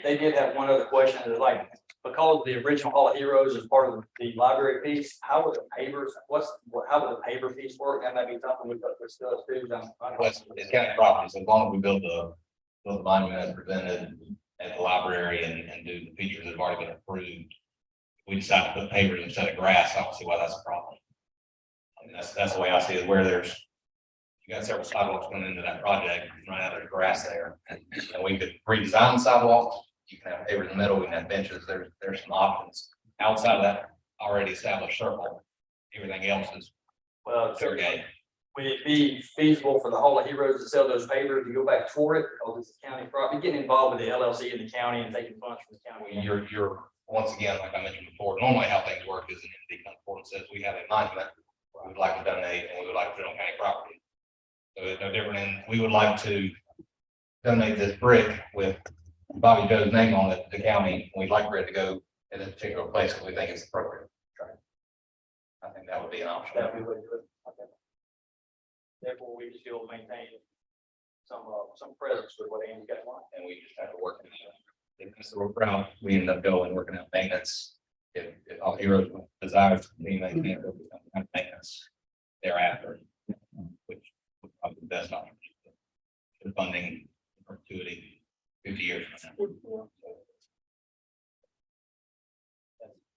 They did have one other question, is like, because the original Hall of Heroes is part of the library piece, how would the pavers, how would the paver piece work? That might be something we could discuss too. It's county properties, as long as we build the monument as presented at the library and do the features that have already been approved. If we decide to put pavers instead of grass, I don't see why that's a problem. I mean, that's the way I see it, where you got several sidewalks going into that project, right now there's grass there. And we could redesign the sidewalks. You can have pavers in the middle, we can have benches, there's some options outside of that already established circle. Everything else is fair game. Would it be feasible for the Hall of Heroes to sell those pavers to go back toward it? Because it's a county property, getting involved with the LLC in the county and taking funds from the county. You're once again, like I mentioned before, normally how things work is an entity comes forward and says, we have a monument we would like to donate and we would like to put it on county property. So it's no different than we would like to donate this brick with Bobby Joe's name on it to the county. We'd like for it to go in a particular place because we think it's appropriate. I think that would be an option. That we would do it. Okay. Therefore, we still maintain some presence with what Andy got on. And we just have to work. If that's the route we end up going, working out maintenance. If all heroes desires to be maintained, they'll become kind of maintenance thereafter, which would probably be the best option. The funding perpetuity 50 years from now.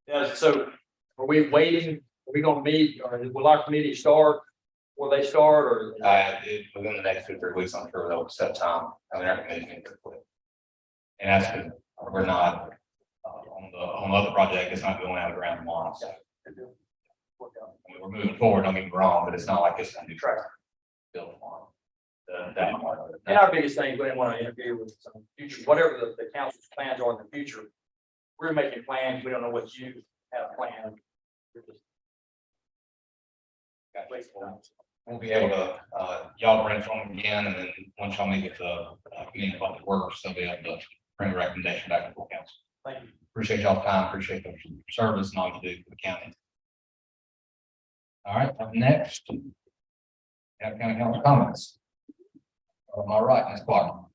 Yeah, so are we waiting? Are we gonna meet, or will our committee start Will they start or? Within the next 2 or 3 weeks, I'm sure they'll set time. I mean, our committee's been pretty quick. And that's good. We're not, on the other project, it's not going out of the ground tomorrow. So. I mean, we're moving forward, don't get me wrong, but it's not like it's a new track. Build tomorrow. That part of it. And our biggest thing, we didn't want to interfere with some future, whatever the council's plans are in the future. We're making plans, we don't know what you have planned. We're just- We'll be able to, y'all brainstorm again, and then once y'all meet with the community public works, they'll be able to bring a recommendation back to full council. Thank you. Appreciate y'all's time, appreciate the service and all you do for the county. All right, up next. Have county council comments. All right, Ms. Clark.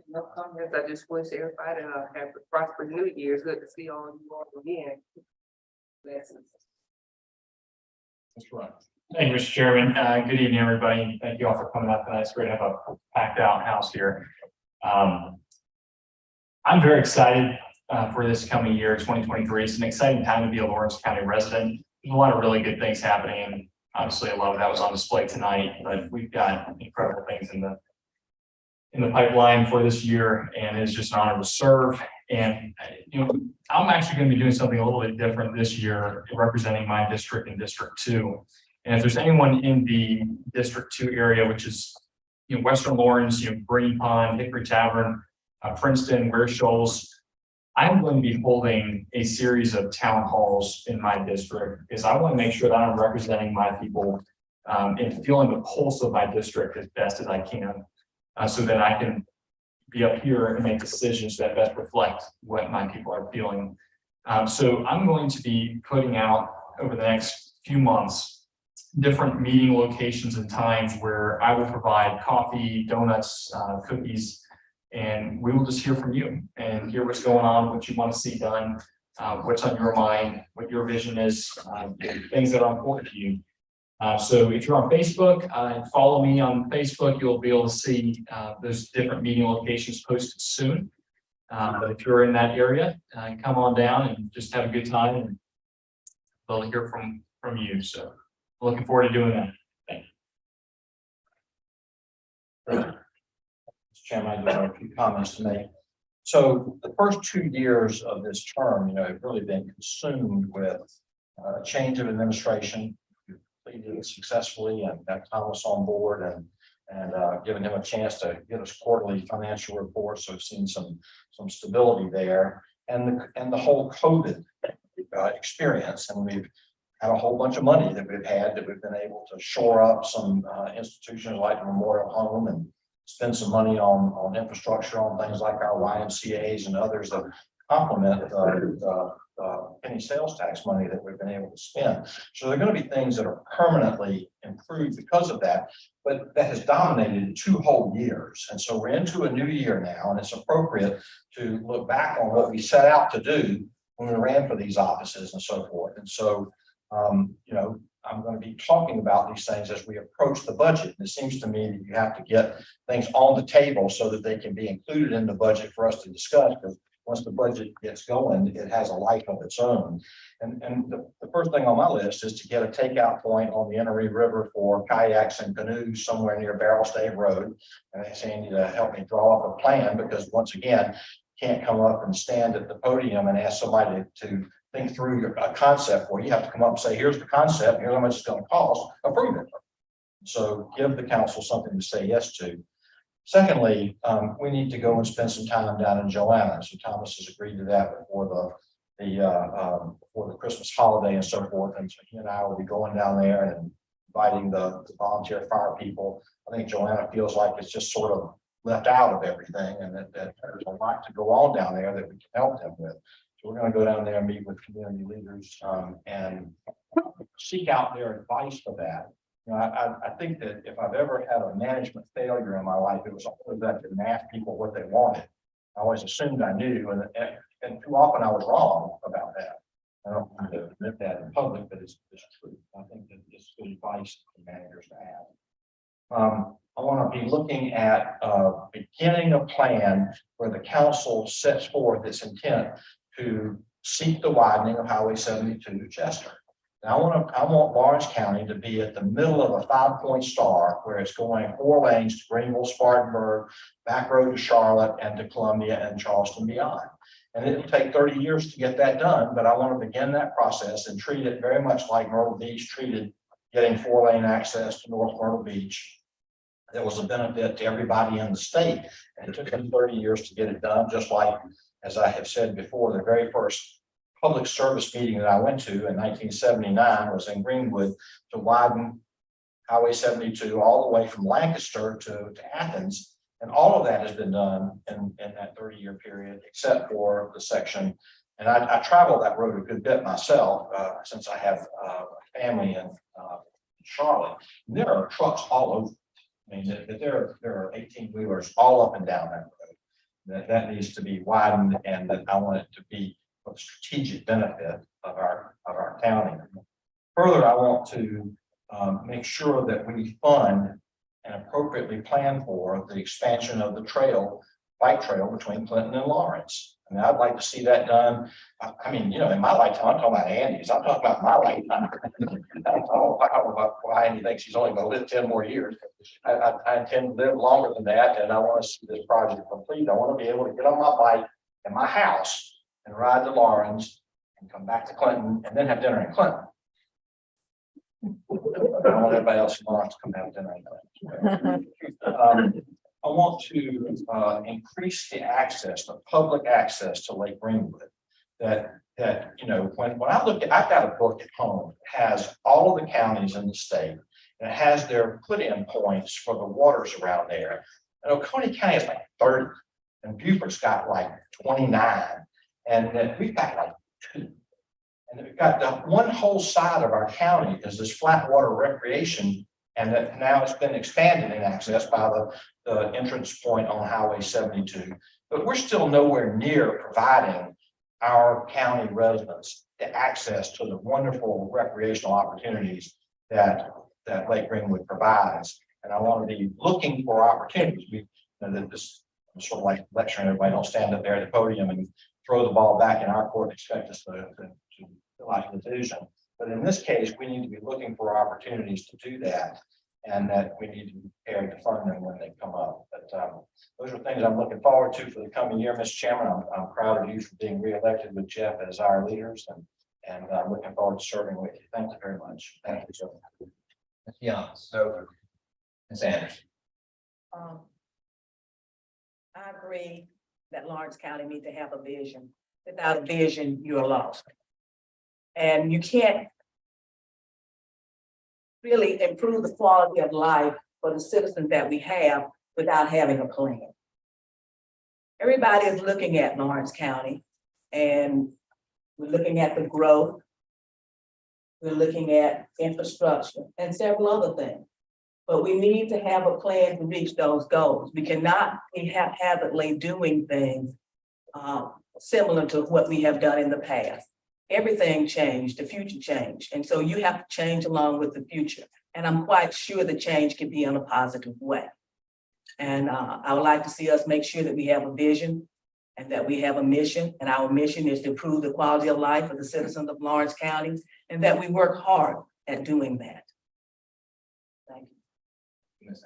No comments. I just wish everybody have a prosperous New Year. It's good to see all you all again. Blessings. That's right. Thank you, Mr. Chairman. Good evening, everybody. Thank you all for coming out tonight. It's great to have a packed out house here. I'm very excited for this coming year, 2023. It's an exciting time to be a Lawrence County resident. There's a lot of really good things happening, and obviously a lot of that was on display tonight, but we've got incredible things in the pipeline for this year, and it's just an honor to serve. And I'm actually going to be doing something a little bit different this year, representing my district in District 2. And if there's anyone in the District 2 area, which is Western Lawrence, Green Pond, Hickory Tavern, Princeton, Ware Shoals, I'm going to be holding a series of town halls in my district because I want to make sure that I'm representing my people and feeling the pulse of my district as best as I can, so that I can be up here and make decisions that best reflect what my people are feeling. So I'm going to be putting out over the next few months different meeting locations and times where I will provide coffee, donuts, cookies, and we will just hear from you and hear what's going on, what you want to see done, what's on your mind, what your vision is, things that are important to you. So if you're on Facebook and follow me on Facebook, you'll be able to see those different meeting locations posted soon. But if you're in that area, come on down and just have a good time, and they'll hear from you. So looking forward to doing that. Thank you. Mr. Chairman, I do have a few comments to make. So the first 2 years of this term, have really been consumed with a change of administration. We've completed it successfully and got Thomas on board and given him a chance to get us quarterly financial reports. So we've seen some stability there, and the whole COVID experience, and we've had a whole bunch of money that we've been able to shore up some institutions like the Memorial Home and spend some money on infrastructure, on things like our YMCA's and others that complement any sales tax money that we've been able to spend. So there are going to be things that are permanently improved because of that, but that has dominated 2 whole years. And so we're into a new year now, and it's appropriate to look back on what we set out to do when we ran for these offices and so forth. And so, I'm going to be talking about these things as we approach the budget. And it seems to me that you have to get things on the table so that they can be included in the budget for us to discuss, because once the budget gets going, it has a life of its own. And the first thing on my list is to get a takeout point on the Enoree River for kayaks and canoes somewhere near Barrel State Road. And I asked Andy to help me draw up a plan, because once again, you can't come up and stand at the podium and ask somebody to think through a concept where you have to come up and say, here's the concept, here's how much it's going to cost, approve it. So give the council something to say yes to. Secondly, we need to go and spend some time down in Joanna. So Thomas has agreed to that before the Christmas holiday and so forth. And so he and I will be going down there and inviting the volunteer fire people. I think Joanna feels like it's just sort of left out of everything, and that there's a lot to go on down there that we can help them with. So we're going to go down there and meet with community leaders and seek out their advice for that. I think that if I've ever had a management failure in my life, it was always that I didn't ask people what they wanted. I always assumed I knew, and too often I was wrong about that. I don't want to admit that in public, but it's true. I think that it's good advice for managers to have. I want to be looking at beginning a plan where the council sets forth its intent to seek the widening of Highway 72 to Chester. And I want Lawrence County to be at the middle of a 5-point star where it's going 4 lanes to Greenville, Spartanburg, back road to Charlotte and to Columbia and Charleston beyond. And it'll take 30 years to get that done, but I want to begin that process and treat it very much like Myrtle Beach treated getting 4-lane access to North Myrtle Beach. It was a benefit to everybody in the state. And it took them 30 years to get it done, just like, as I have said before, the very first public service meeting that I went to in 1979 was in Greenwood to widen Highway 72 all the way from Lancaster to Athens. And all of that has been done in that 30-year period, except for the section. And I travel that road a good bit myself, since I have a family in Charlotte. And there are trucks all over. I mean, there are 18-wheelers all up and down that road. That needs to be widened, and that I want it to be a strategic benefit of our county. Further, I want to make sure that we fund and appropriately plan for the expansion of the bike trail between Clinton and Lawrence. I mean, I'd like to see that done. I mean, in my lifetime, I'm talking about Andy's. I'm talking about my lifetime. I don't know why Andy thinks he's only going to live 10 more years. I intend to live longer than that, and I want to see this project complete. I want to be able to get on my bike in my house and ride to Lawrence and come back to Clinton and then have dinner in Clinton. I don't want everybody else in Lawrence to come have dinner in Clinton. I want to increase the access, the public access to Lake Greenwood. That when I look at, I've got a book at home that has all of the counties in the state, and it has their put-in points for the waters around there. And Oconee County is like 30, and Beaufort's got like 29, and then we've got like 2. And we've got the one whole side of our county is this flat water recreation, and that now it's been expanded in access by the entrance point on Highway 72. But we're still nowhere near providing our county residents the access to the wonderful recreational opportunities that Lake Greenwood provides. And I want to be looking for opportunities. This I'm sort of like lecturing everybody, don't stand up there at the podium and throw the ball back in our court and expect us to like the vision. But in this case, we need to be looking for opportunities to do that, and that we need to be prepared to fund them when they come up. But those are things I'm looking forward to for the coming year, Mr. Chairman. I'm proud of you for being reelected with Jeff as our leaders, and I'm looking forward to serving with you. Thank you very much. Thank you, sir. Ms. Young, so Ms. Anderson. I agree that Lawrence County needs to have a vision. Without a vision, you're lost. And you can't really improve the quality of life for the citizens that we have without having a plan. Everybody is looking at Lawrence County, and we're looking at the growth. We're looking at infrastructure and several other things. But we need to have a plan to reach those goals. We cannot be haphazardly doing things similar to what we have done in the past. Everything changed, the future changed. And so you have to change along with the future. And I'm quite sure the change can be in a positive way. And I would like to see us make sure that we have a vision and that we have a mission. And our mission is to improve the quality of life of the citizens of Lawrence County, and that we work hard at doing that. Thank you. Ms.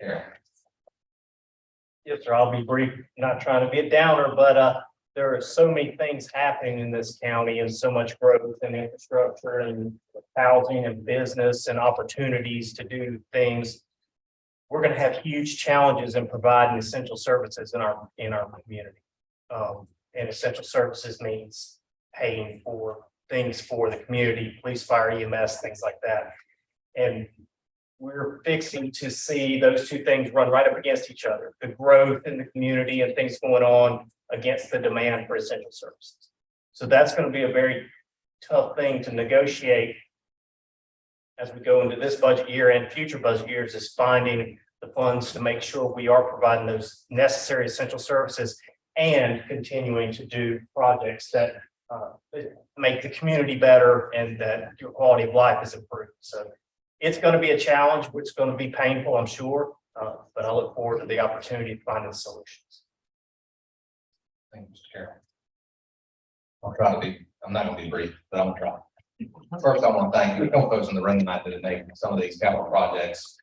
Carol. Yes, sir. I'll be brief, not trying to be a downer, but there are so many things happening in this county, and so much growth and infrastructure and housing and business and opportunities to do things. We're going to have huge challenges in providing essential services in our community. And essential services means paying for things for the community, police, fire, EMS, things like that. And we're fixing to see those two things run right up against each other, the growth in the community and things going on against the demand for essential services. So that's going to be a very tough thing to negotiate as we go into this budget year and future budget years, is finding the funds to make sure we are providing those necessary essential services and continuing to do projects that make the community better and that your quality of life is improved. So it's going to be a challenge, which is going to be painful, I'm sure, but I look forward to the opportunity to find the solutions. Thank you, Mr. Carroll. I'll try to be, I'm not going to be brief, but I'm going to try. First, I want to thank the folks in the room tonight that have made some of these capital projects,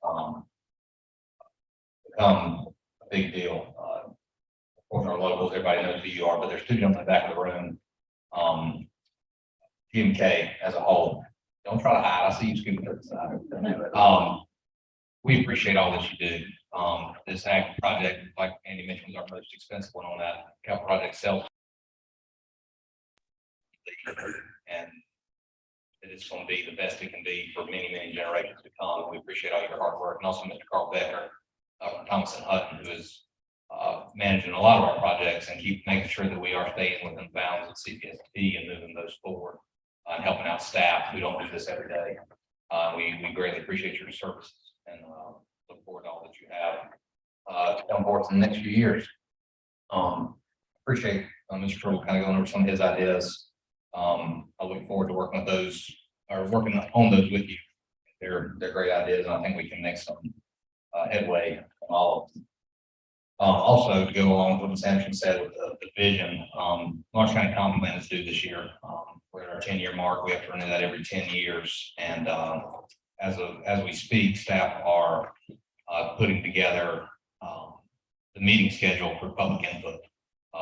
become a big deal. Of course, our locals, everybody knows who you are, but there's two gentlemen in the back of the room. GMK as a whole, don't try to hide. I see you scooting to the side. We appreciate all that you do. This ag project, like Andy mentioned, was our most expensive one on that capital project sales. And it is going to be the best it can be for many, many generations to come. We appreciate all your hard work, and also Mr. Carl Becker from Thomas and Hutton, who is managing a lot of our projects and keep making sure that we are staying within bounds of CPST and moving those forward, and helping out staff who don't do this every day. We greatly appreciate your services and look forward to all that you have to come forward in the next few years. Appreciate Mr. Troll kind of going over some of his ideas. I look forward to working with those, or working on those with you. They're great ideas, and I think we can make some headway on all of them. Also, to go along with what Samson said with the vision, Lawrence County Common Plan is due this year. We're at our 10-year mark. We have to renew that every 10 years. And as we speak, staff are putting together the meeting schedule for public input.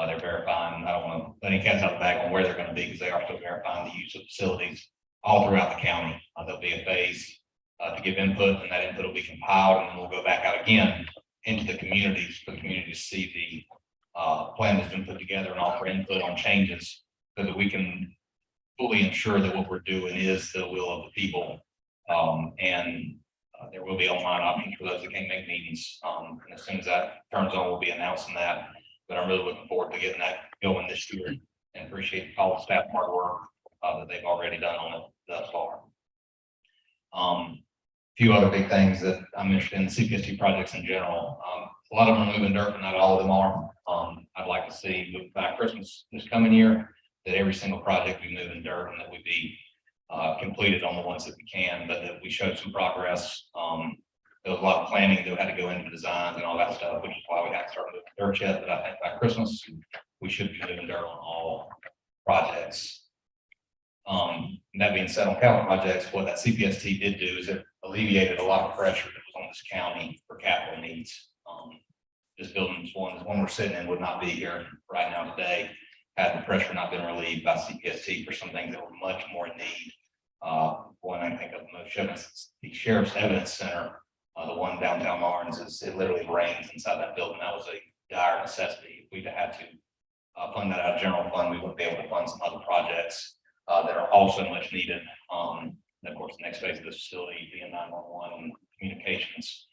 They're verifying. I don't want to let any cats out of the bag on where they're going to be, because they are still verifying the use of facilities all throughout the county. There'll be a phase to give input, and that input will be compiled, and then we'll go back out again into the communities for the community to see the plan that's been put together and offer input on changes, so that we can fully ensure that what we're doing is the will of the people. There will be online options for those that can't make meetings. And as soon as that turns on, we'll be announcing that. But I'm really looking forward to getting that going this year, and appreciate all the staff hard work that they've already done on it thus far. A few other big things that I'm interested in, CPST projects in general. A lot of them are moving dirt, but not all of them are. I'd like to see by Christmas this coming year that every single project be moving dirt, and that we be completed on the ones that we can, but that we showed some progress. There was a lot of planning that had to go into designs and all that stuff, which is why we haven't started moving dirt yet. But I think by Christmas, we should be moving dirt on all projects. That being said, on capital projects, what that CPST did do is it alleviated a lot of pressure that was on this county for capital needs. This building's one we're sitting in would not be here right now today, had the pressure not been relieved by CPST for some things that were much more in need. One I think of most, the Sheriff's Evidence Center, the one downtown Lawrence, it literally rains inside that building. That was a dire necessity. If we'd had to fund that out of general fund, we wouldn't be able to fund some other projects that are also much needed. And of course, the next phase of this facility being 911 communications,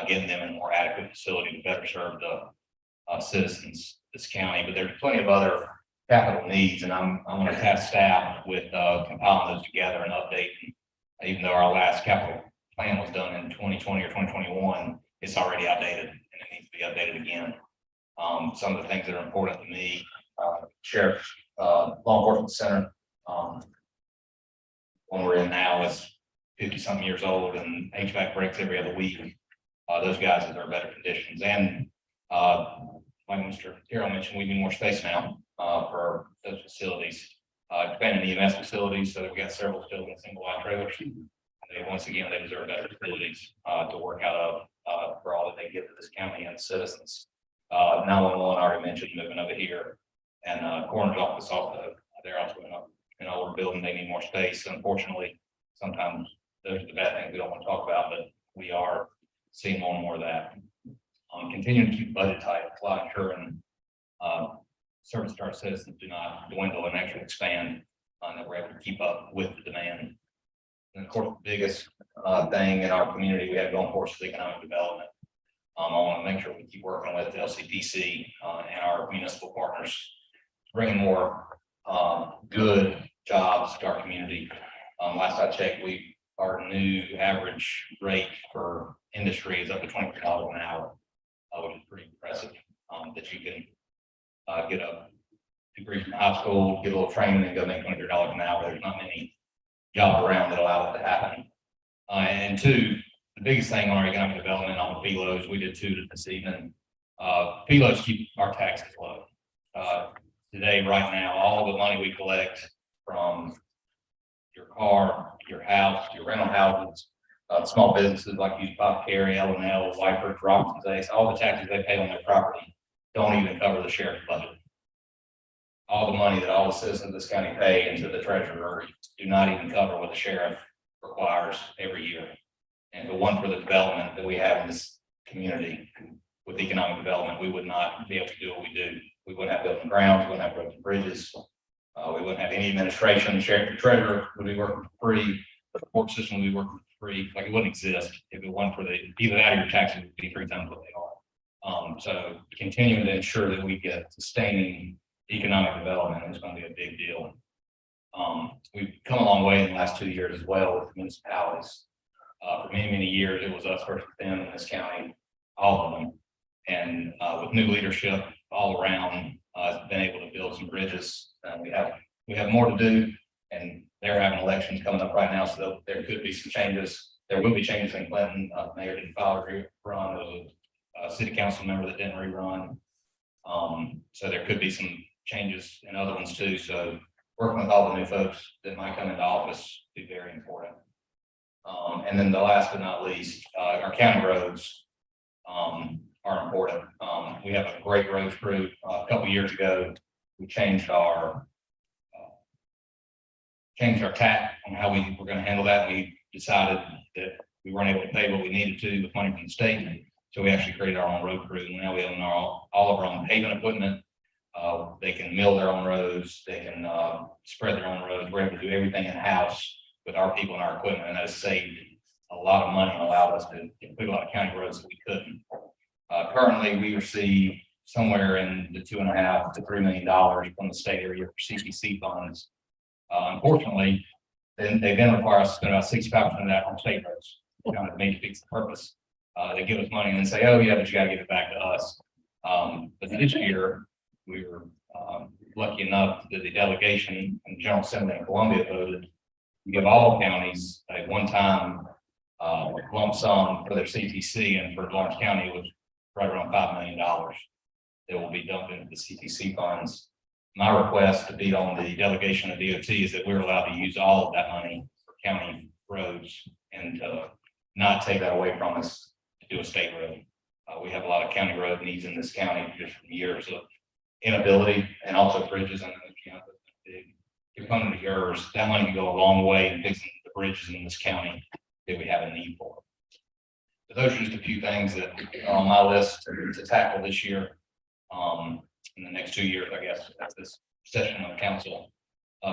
getting them in a more adequate facility to better serve the citizens of this county. But there's plenty of other capital needs, and I'm going to task staff with compiling those together and updating. Even though our last capital plan was done in 2020 or 2021, it's already outdated, and it needs to be updated again. Some of the things that are important to me, Sheriff, Law Enforcement Center, one we're in now is 50-something years old, and HVAC breaks every other week. Those guys are in better conditions, and like Mr. Terrell mentioned, we need more space now for those facilities. Expanding EMS facilities, so that we got several still in single wide trailers. Once again, they deserve better facilities to work out of for all that they give to this county and citizens. 911, I already mentioned, moving over here, and coroner's office also. They're also in an older building. They need more space. Unfortunately, sometimes those are the bad things we don't want to talk about, but we are seeing more and more of that. Continuing to keep budget tight while ensuring service to our citizens do not dwindle and actually expand, that we're able to keep up with the demand. And of course, the biggest thing in our community we have going for us is economic development. I want to make sure we keep working with the LCPC and our municipal partners, bringing more good jobs to our community. Last I checked, our new average rate for industry is up to $20 an hour, which is pretty impressive. That you can get a degree from high school, get a little training, and go make $20 an hour. There's not many jobs around that allow that to happen. And two, the biggest thing on our economic development on the FELOs, we did two this evening. FELOs keep our taxes low. Today, right now, all the money we collect from your car, your house, your rental houses, small businesses like you, Pop Carey, L&L, Wyford, Robinson's Ace, all the taxes they pay on their property don't even cover the sheriff's budget. All the money that all the citizens of this county pay into the treasurer do not even cover what the sheriff requires every year. And if it weren't for the development that we have in this community with economic development, we would not be able to do what we do. We wouldn't have building grounds, we wouldn't have roads and bridges. We wouldn't have any administration. The sheriff, the treasurer would be working for free. The court system would be working for free. Like, it wouldn't exist if it weren't for either that or your taxes would be 3 times what they are. So continuing to ensure that we get sustaining economic development is going to be a big deal. We've come a long way in the last 2 years as well with municipalities. For many, many years, it was us versus them in this county, all of them. And with new leadership all around, been able to build some bridges. We have more to do, and they're having elections coming up right now, so there could be some changes. There will be changes in Clinton. Mayor didn't file a rerun. There was a city council member that didn't rerun. So there could be some changes in other ones too. So working with all the new folks that might come into office will be very important. And then the last but not least, our county roads are important. We have a great road crew. A couple years ago, we changed our tack on how we were going to handle that. We decided that we weren't able to pay what we needed to with money from the state. So we actually created our own road crew. And now we own all of our own paving equipment. They can mill their own roads. They can spread their own roads. We're able to do everything in-house with our people and our equipment. And that has saved a lot of money and allowed us to complete a lot of county roads that we couldn't. Currently, we receive somewhere in the $2.5 to $3 million from the state area for CPC funds. Unfortunately, then they require us to spend about 65% of that on state roads. Kind of maybe fix the purpose. They give us money and then say, "Oh yeah, but you got to give it back to us." But this year, we were lucky enough that the delegation and General Assembly in Columbia voted to give all counties a one-time lump sum for their CTC, and for Lawrence County it was right around $5 million that will be dumped into the CTC funds. My request to be on the delegation of DOT is that we're allowed to use all of that money for county roads and not take that away from us to do a state road. We have a lot of county road needs in this county just from years of inability, and also bridges. And the component of yours, that money can go a long way in fixing the bridges in this county that we have a need for. So those are just a few things that are on my list to tackle this year. In the next 2 years, I guess, as this session of the council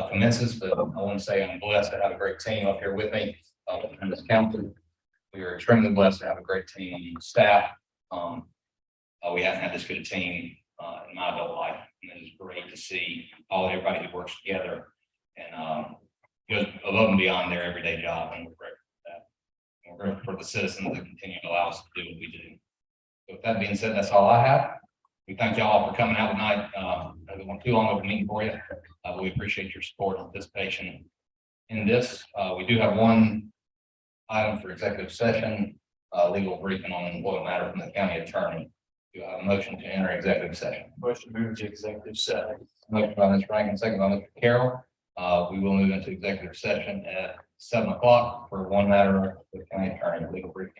commences. But I want to say I'm blessed to have a great team up here with me in this council. We are extremely blessed to have a great team on staff. We haven't had this good a team in my adult life, and it is great to see everybody who works together and goes above and beyond their everyday job, and we're grateful for that. And we're grateful for the citizens that continue to allow us to do what we do. So with that being said, that's all I have. We thank y'all for coming out tonight. I don't want too long of a meeting for you. We appreciate your support and participation in this. We do have one item for executive session, legal briefing on an employment matter from the county attorney. Do I have a motion to enter executive session? Motion to move to executive session. Motion by Mr. Rankin, second by Mr. Carroll. We will move into executive session at 7 o'clock for one matter with county attorney legal briefing.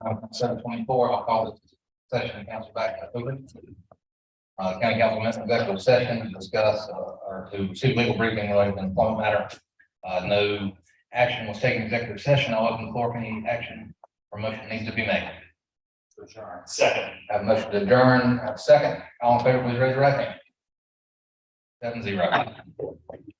7:24, I'll call this session of council back open. County council minutes of executive session to discuss, or to receive legal briefing related to employment matter. No action was taken in executive session. I'll open the floor for any action or motion needs to be made. Second. Have a motion to adjourn, have a second. All in favor, please raise your right hand. 7-0.